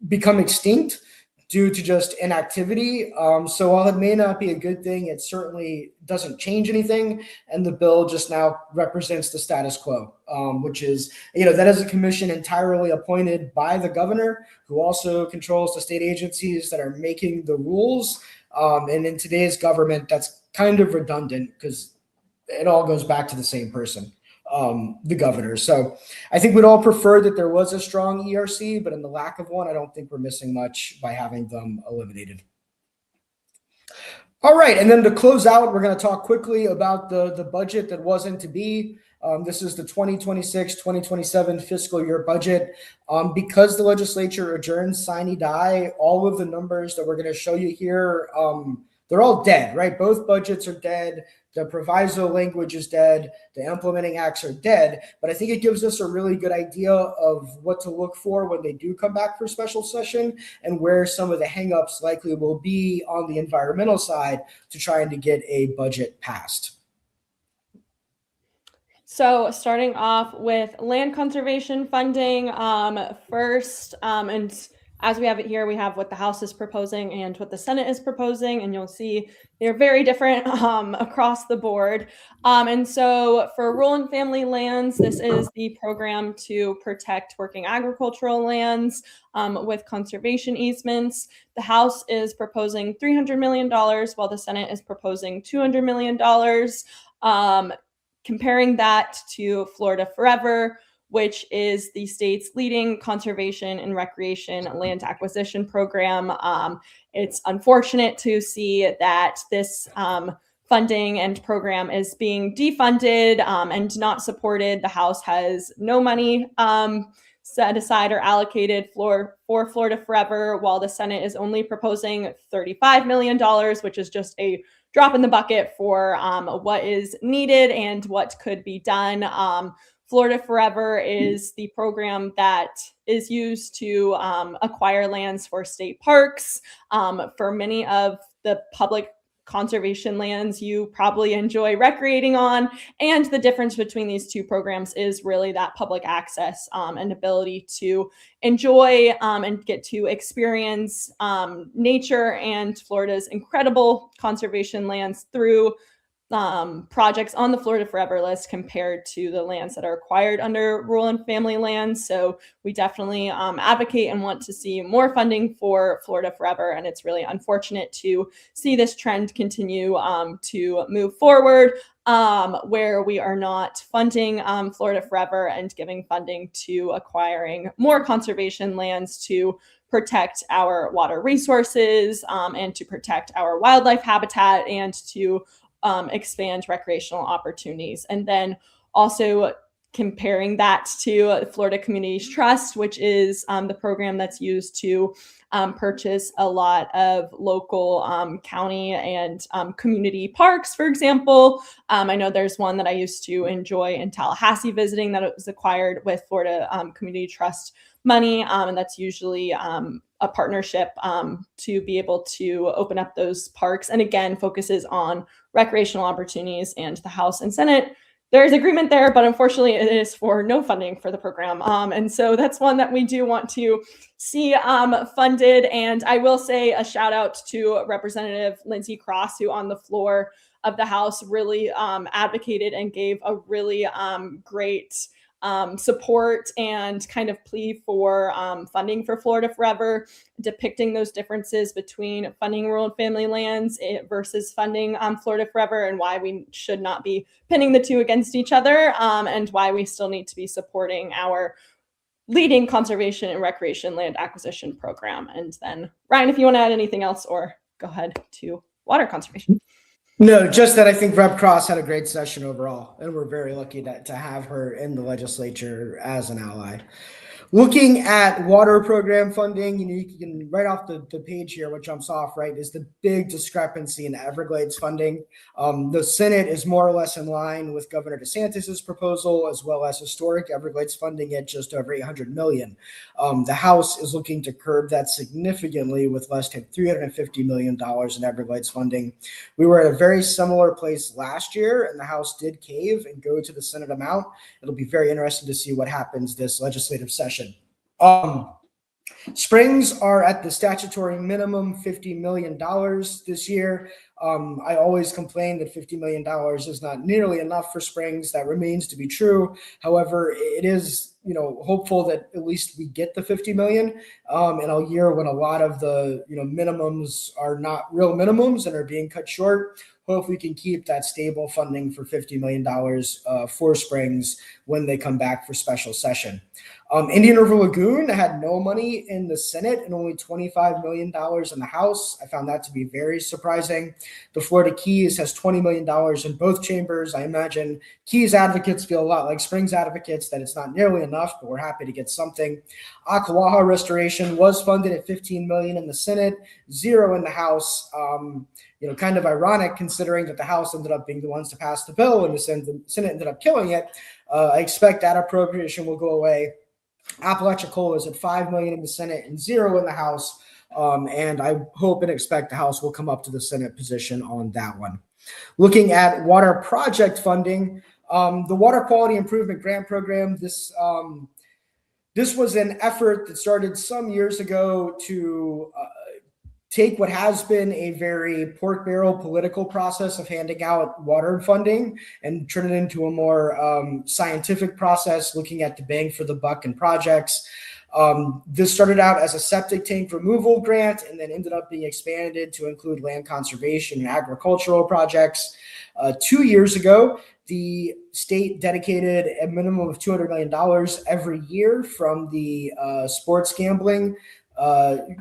become extinct due to just inactivity. So while it may not be a good thing, it certainly doesn't change anything. And the bill just now represents the status quo, which is, that is a commission entirely appointed by the governor, who also controls the state agencies that are making the rules. And in today's government, that's kind of redundant because it all goes back to the same person, the governor. So I think we'd all prefer that there was a strong ERC, but in the lack of one, I don't think we're missing much by having them eliminated. All right, and then to close out, we're going to talk quickly about the budget that wasn't to be. This is the 2026-2027 fiscal year budget. Because the legislature adjourned sine die, all of the numbers that we're going to show you here, they're all dead, right? Both budgets are dead. The proviso language is dead. The implementing acts are dead. But I think it gives us a really good idea of what to look for when they do come back for special session, and where some of the hangups likely will be on the environmental side to trying to get a budget passed. So starting off with land conservation funding first, and as we have it here, we have what the House is proposing and what the Senate is proposing, and you'll see they're very different across the board. And so for rural and family lands, this is the program to protect working agricultural lands with conservation easements. The House is proposing $300 million, while the Senate is proposing $200 million. Comparing that to Florida Forever, which is the state's leading conservation and recreation land acquisition program. It's unfortunate to see that this funding and program is being defunded and not supported. The House has no money set aside or allocated for Florida Forever, while the Senate is only proposing $35 million, which is just a drop in the bucket for what is needed and what could be done. Florida Forever is the program that is used to acquire lands for state parks. For many of the public conservation lands you probably enjoy recreating on. And the difference between these two programs is really that public access and ability to enjoy and get to experience nature and Florida's incredible conservation lands through projects on the Florida Forever list compared to the lands that are acquired under rural and family lands. So we definitely advocate and want to see more funding for Florida Forever. And it's really unfortunate to see this trend continue to move forward, where we are not funding Florida Forever and giving funding to acquiring more conservation lands to protect our water resources and to protect our wildlife habitat and to expand recreational opportunities. And then also comparing that to Florida Communities Trust, which is the program that's used to purchase a lot of local county and community parks, for example. I know there's one that I used to enjoy in Tallahassee visiting that it was acquired with Florida Community Trust money, and that's usually a partnership to be able to open up those parks, and again focuses on recreational opportunities. And the House and Senate, there is agreement there, but unfortunately it is for no funding for the program, and so that's one that we do want to see funded. And I will say a shout out to Representative Lindsey Cross, who on the floor of the House really advocated and gave a really great support and kind of plea for funding for Florida Forever, depicting those differences between funding rural and family lands versus funding Florida Forever, and why we should not be pinning the two against each other, and why we still need to be supporting our leading conservation and recreation land acquisition program. And then Ryan, if you want to add anything else, or go ahead to water conservation. No, just that I think Rep. Cross had a great session overall, and we're very lucky to have her in the legislature as an ally. Looking at water program funding, you can right off the page here, what jumps off, right, is the big discrepancy in Everglades funding. The Senate is more or less in line with Governor DeSantis's proposal, as well as historic Everglades funding at just over $800 million. The House is looking to curb that significantly with less than $350 million in Everglades funding. We were at a very similar place last year, and the House did cave and go to the Senate amount. It'll be very interesting to see what happens this legislative session. Springs are at the statutory minimum $50 million this year. I always complain that $50 million is not nearly enough for Springs. That remains to be true. However, it is, hopeful that at least we get the $50 million in a year when a lot of the, minimums are not real minimums and are being cut short. Hope we can keep that stable funding for $50 million for Springs when they come back for special session. Indian River Lagoon had no money in the Senate and only $25 million in the House. I found that to be very surprising. The Florida Keys has $20 million in both chambers. I imagine Keys advocates feel a lot like Springs advocates, that it's not nearly enough, but we're happy to get something. Akawaha restoration was funded at $15 million in the Senate, $0 in the House. Kind of ironic considering that the House ended up being the ones to pass the bill and the Senate ended up killing it. I expect that appropriation will go away. Apalachicola is at $5 million in the Senate and $0 in the House. And I hope and expect the House will come up to the Senate position on that one. Looking at water project funding, the Water Quality Improvement Grant Program, this was an effort that started some years ago to take what has been a very pork barrel political process of handing out water funding and turn it into a more scientific process, looking at the bang for the buck in projects. This started out as a septic tank removal grant and then ended up being expanded to include land conservation and agricultural projects. 2 years ago, the state dedicated a minimum of $200 million every year from the sports gambling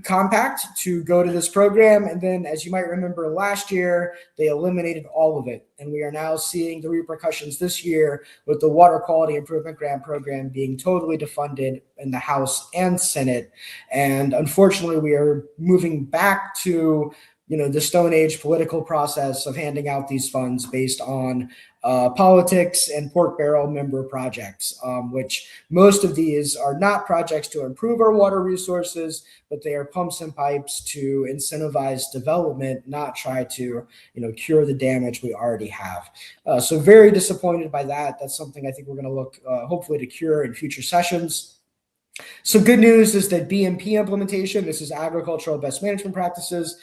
compact to go to this program. And then, as you might remember last year, they eliminated all of it. And we are now seeing the repercussions this year with the Water Quality Improvement Grant Program being totally defunded in the House and Senate. And unfortunately, we are moving back to the Stone Age political process of handing out these funds based on politics and pork barrel member projects, which most of these are not projects to improve our water resources, but they are pumps and pipes to incentivize development, not try to, cure the damage we already have. So very disappointed by that. That's something I think we're going to look hopefully to cure in future sessions. Some good news is that BMP implementation, this is agricultural best management practices.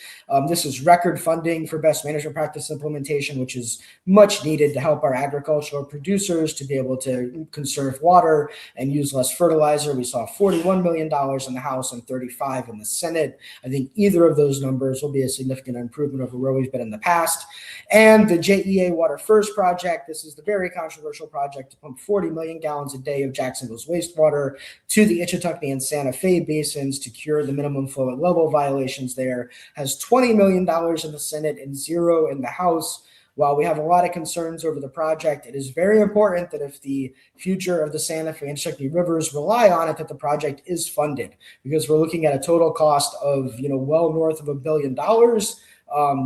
This is record funding for best management practice implementation, which is much needed to help our agricultural producers to be able to conserve water and use less fertilizer. We saw $41 million in the House and 35 in the Senate. I think either of those numbers will be a significant improvement over where we've been in the past. And the JEA Water First project, this is the very controversial project to pump 40 million gallons a day of Jacksonville's wastewater to the Ichetuckney and Santa Fe basins to cure the minimum fluid level violations there, has $20 million in the Senate and zero in the House. While we have a lot of concerns over the project, it is very important that if the future of the Santa Fe and Ichetuckney rivers rely on it, that the project is funded, because we're looking at a total cost of, well north of $1 billion.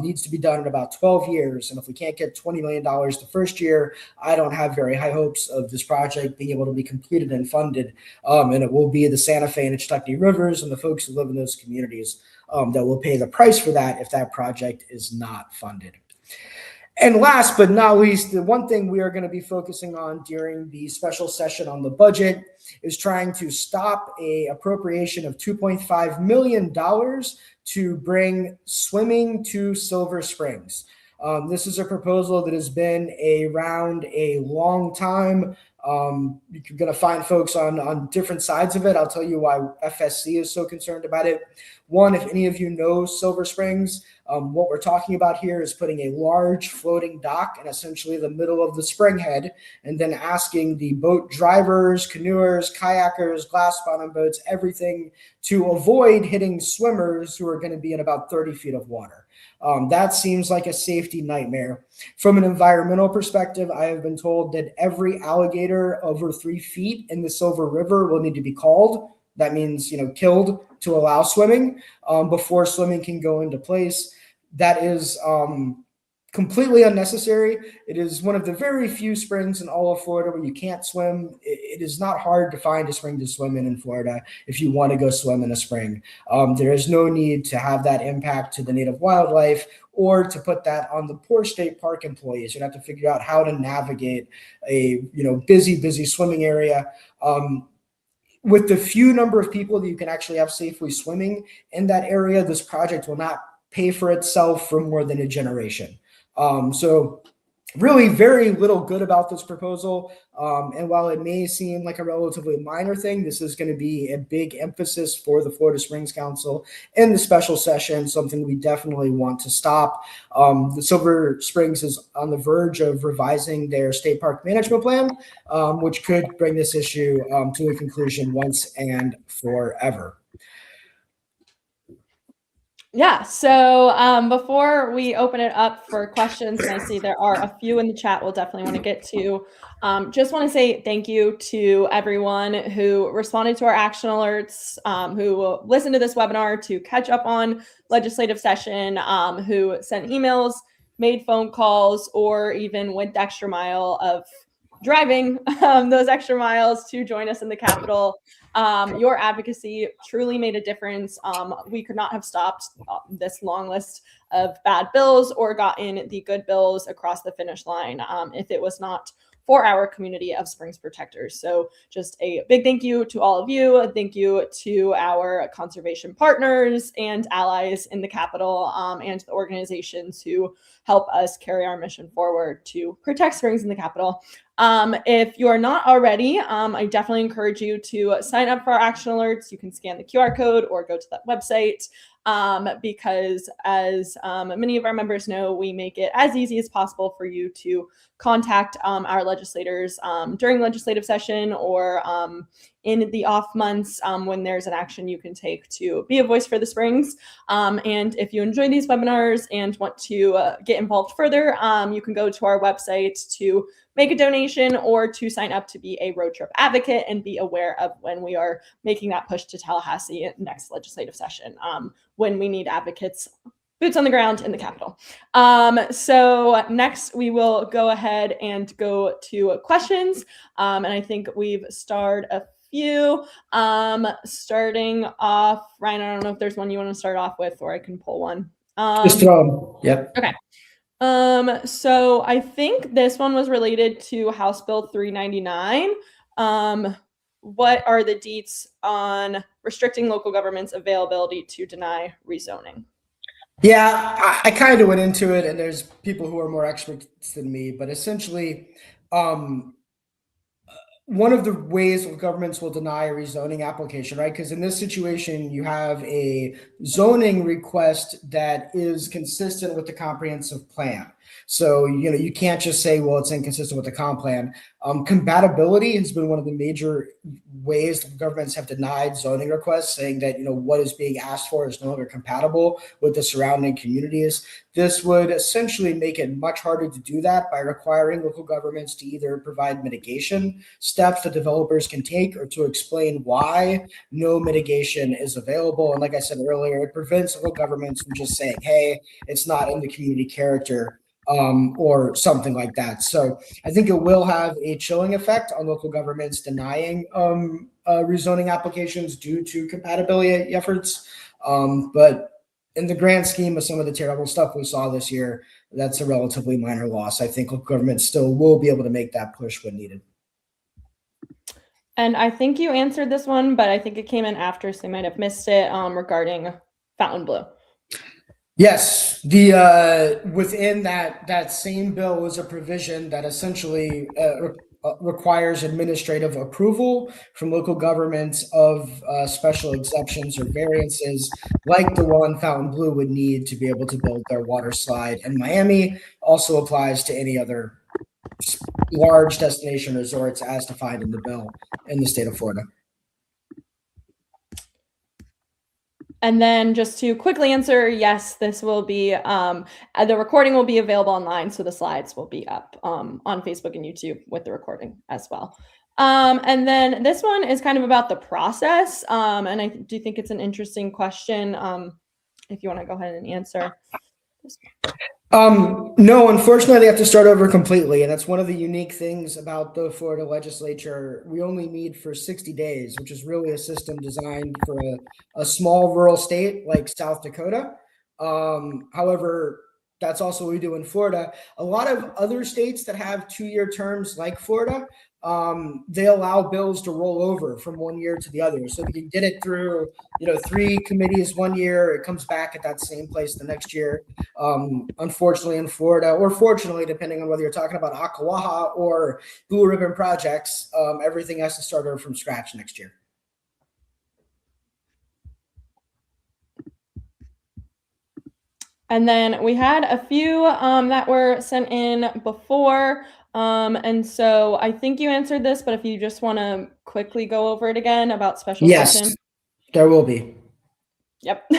Needs to be done in about 12 years. And if we can't get $20 million the first year, I don't have very high hopes of this project being able to be completed and funded. And it will be the Santa Fe and Ichetuckney rivers and the folks who live in those communities that will pay the price for that if that project is not funded. And last but not least, the one thing we are going to be focusing on during the special session on the budget is trying to stop a appropriation of $2.5 million to bring swimming to Silver Springs. This is a proposal that has been around a long time. You're going to find folks on different sides of it. I'll tell you why FSC is so concerned about it. One, if any of you know Silver Springs, what we're talking about here is putting a large floating dock in essentially the middle of the spring head, and then asking the boat drivers, canoers, kayakers, glass bottom boats, everything to avoid hitting swimmers who are going to be in about 30 feet of water. That seems like a safety nightmare. From an environmental perspective, I have been told that every alligator over 3 feet in the Silver River will need to be called. That means, killed to allow swimming before swimming can go into place. That is completely unnecessary. It is one of the very few springs in all of Florida where you can't swim. It is not hard to find a spring to swim in Florida if you want to go swim in a spring. There is no need to have that impact to the native wildlife or to put that on the poor state park employees. You'd have to figure out how to navigate a busy swimming area. With the few number of people that you can actually have safely swimming in that area, this project will not pay for itself for more than a generation. So really very little good about this proposal. And while it may seem like a relatively minor thing, this is going to be a big emphasis for the Florida Springs Council in the special session, something we definitely want to stop. The Silver Springs is on the verge of revising their state park management plan, which could bring this issue to a conclusion once and forever. Yeah, so before we open it up for questions, and I see there are a few in the chat we'll definitely want to get to, just want to say thank you to everyone who responded to our action alerts, who listened to this webinar to catch up on legislative session, who sent emails, made phone calls, or even went the extra mile of driving those extra miles to join us in the Capitol. Your advocacy truly made a difference. We could not have stopped this long list of bad bills or gotten the good bills across the finish line if it was not for our community of Springs protectors. So just a big thank you to all of you. Thank you to our conservation partners and allies in the Capitol and the organizations who help us carry our mission forward to protect Springs in the Capitol. If you are not already, I definitely encourage you to sign up for our action alerts. You can scan the QR code or go to that website because as many of our members know, we make it as easy as possible for you to contact our legislators during legislative session or in the off months when there's an action you can take to be a voice for the Springs. And if you enjoy these webinars and want to get involved further, you can go to our website to make a donation or to sign up to be a road trip advocate and be aware of when we are making that push to Tallahassee next legislative session, when we need advocates boots on the ground in the Capitol. So next we will go ahead and go to questions. And I think we've starred a few. Starting off, Ryan, I don't know if there's one you want to start off with, or I can pull one. Just throw them. Yep. Okay. So I think this one was related to House Bill 399. What are the deets on restricting local government's availability to deny rezoning? Yeah, I kind of went into it, and there's people who are more experts than me, but essentially, one of the ways governments will deny a rezoning application, right? Because in this situation, you have a zoning request that is consistent with the comprehensive plan. So, you can't just say, well, it's inconsistent with the comp plan. Compatibility has been one of the major ways that governments have denied zoning requests, saying that, what is being asked for is no longer compatible with the surrounding communities. This would essentially make it much harder to do that by requiring local governments to either provide mitigation steps that developers can take, or to explain why no mitigation is available. And like I said earlier, it prevents local governments from just saying, hey, it's not in the community character, or something like that. So I think it will have a chilling effect on local governments denying rezoning applications due to compatibility efforts. But in the grand scheme of some of the terrible stuff we saw this year, that's a relatively minor loss. I think local governments still will be able to make that push when needed. And I think you answered this one, but I think it came in after, so you might have missed it, regarding Fontainebleau. Yes, the within that same bill was a provision that essentially requires administrative approval from local governments of special exceptions or variances, like the one Fontainebleau would need to be able to build their water slide. And Miami also applies to any other large destination resorts as defined in the bill in the state of Florida. And then just to quickly answer, yes, this will be, the recording will be available online, so the slides will be up on Facebook and YouTube with the recording as well. And then this one is kind of about the process, and I do think it's an interesting question, if you want to go ahead and answer. No, unfortunately, they have to start over completely. And that's one of the unique things about the Florida legislature. We only meet for 60 days, which is really a system designed for a small rural state like South Dakota. However, that's also what we do in Florida. A lot of other states that have 2-year terms like Florida, they allow bills to roll over from one year to the other. So if you get it through, 3 committees one year, it comes back at that same place the next year. Unfortunately, in Florida, or fortunately, depending on whether you're talking about Akawaha or Blue Ribbon projects, everything has to start over from scratch next year. And then we had a few that were sent in before. And so I think you answered this, but if you just want to quickly go over it again about special session. Yes, there will be. Yep.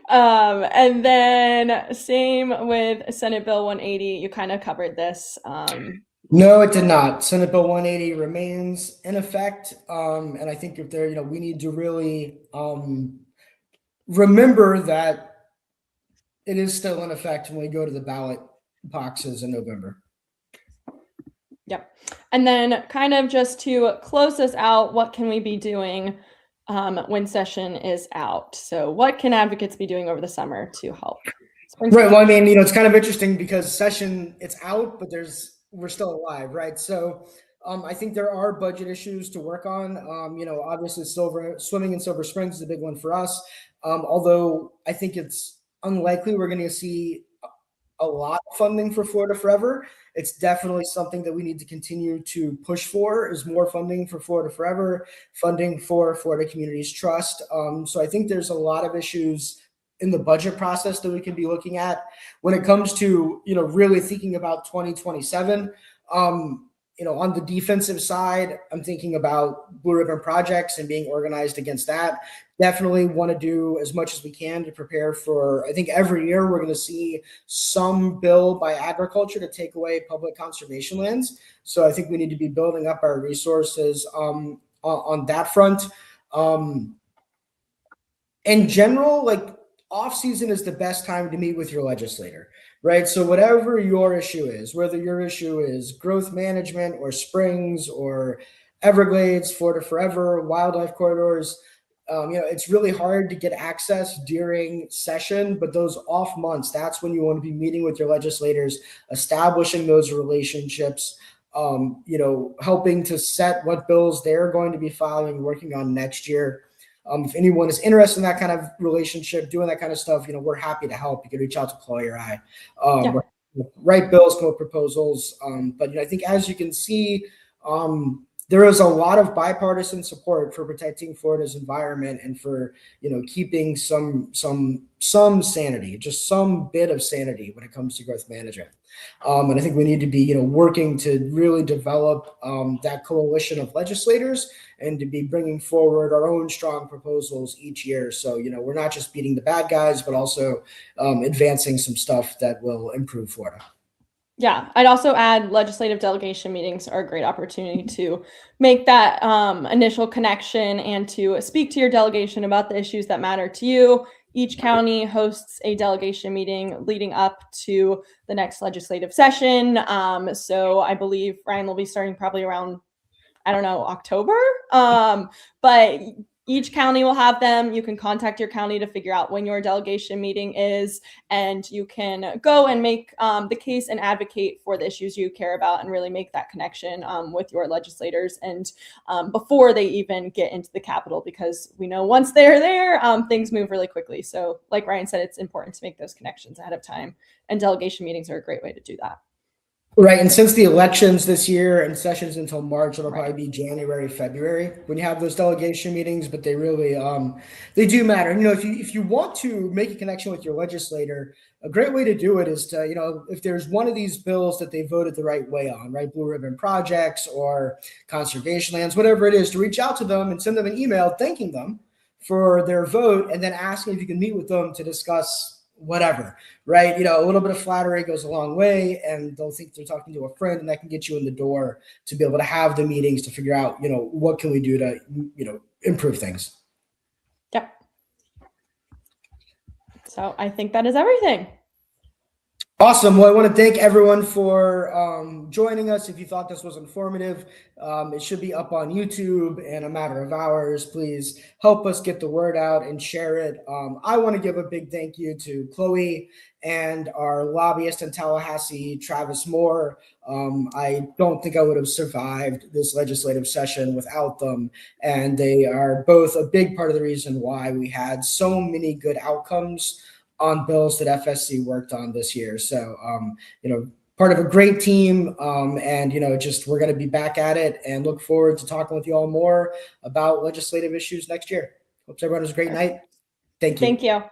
And then same with Senate Bill 180. You kind of covered this. No, it did not. Senate Bill 180 remains in effect. And I think if there, we need to really remember that it is still in effect when we go to the ballot boxes in November. Yep. And then kind of just to close this out, what can we be doing when session is out? So what can advocates be doing over the summer to help? Right. Well, I mean, it's kind of interesting because session, it's out, but we're still alive, right? So I think there are budget issues to work on. Obviously swimming in Silver Springs is a big one for us. Although I think it's unlikely we're going to see a lot of funding for Florida Forever. It's definitely something that we need to continue to push for, is more funding for Florida Forever, funding for Florida Communities Trust. So I think there's a lot of issues in the budget process that we can be looking at when it comes to, really thinking about 2027. On the defensive side, I'm thinking about Blue Ribbon projects and being organized against that. Definitely want to do as much as we can to prepare for, I think every year we're going to see some bill by agriculture to take away public conservation lands. So I think we need to be building up our resources on that front. In general, off season is the best time to meet with your legislator, right? So whatever your issue is, whether your issue is growth management or springs or Everglades, Florida Forever, wildlife corridors, it's really hard to get access during session, but those off months, that's when you want to be meeting with your legislators, establishing those relationships, helping to set what bills they're going to be filing, working on next year. If anyone is interested in that kind of relationship, doing that kind of stuff, we're happy to help. You can reach out to Chloe or I. Write bills, come up with proposals. But I think, as you can see, there is a lot of bipartisan support for protecting Florida's environment and for keeping some sanity, just some bit of sanity when it comes to growth management. And I think we need to be working to really develop that coalition of legislators and to be bringing forward our own strong proposals each year. So we're not just beating the bad guys, but also advancing some stuff that will improve Florida. Yeah, I'd also add legislative delegation meetings are a great opportunity to make that initial connection and to speak to your delegation about the issues that matter to you. Each county hosts a delegation meeting leading up to the next legislative session. So I believe Ryan will be starting probably around, October. But each county will have them. You can contact your county to figure out when your delegation meeting is, and you can go and make the case and advocate for the issues you care about and really make that connection with your legislators and before they even get into the Capitol, because we know once they're there, things move really quickly. So like Ryan said, it's important to make those connections ahead of time, and delegation meetings are a great way to do that. Right. And since the elections this year and sessions until March, it'll probably be January, February when you have those delegation meetings, but they really, they do matter. If you want to make a connection with your legislator, a great way to do it is to, if there's one of these bills that they voted the right way on, right, blue ribbon projects or conservation lands, whatever it is, to reach out to them and send them an email thanking them for their vote and then asking if you can meet with them to discuss whatever, right? A little bit of flattery goes a long way, and they'll think they're talking to a friend, and that can get you in the door to be able to have the meetings to figure out, what can we do to, improve things. Yep. So I think that is everything. Awesome. Well, I want to thank everyone for joining us. If you thought this was informative, it should be up on YouTube in a matter of hours. Please help us get the word out and share it. I want to give a big thank you to Chloe and our lobbyist in Tallahassee, Travis Moore. I don't think I would have survived this legislative session without them. And they are both a big part of the reason why we had so many good outcomes on bills that FSC worked on this year. So, part of a great team, and we're going to be back at it and look forward to talking with you all more about legislative issues next year. Hope everyone has a great night. Thank you. Thank you.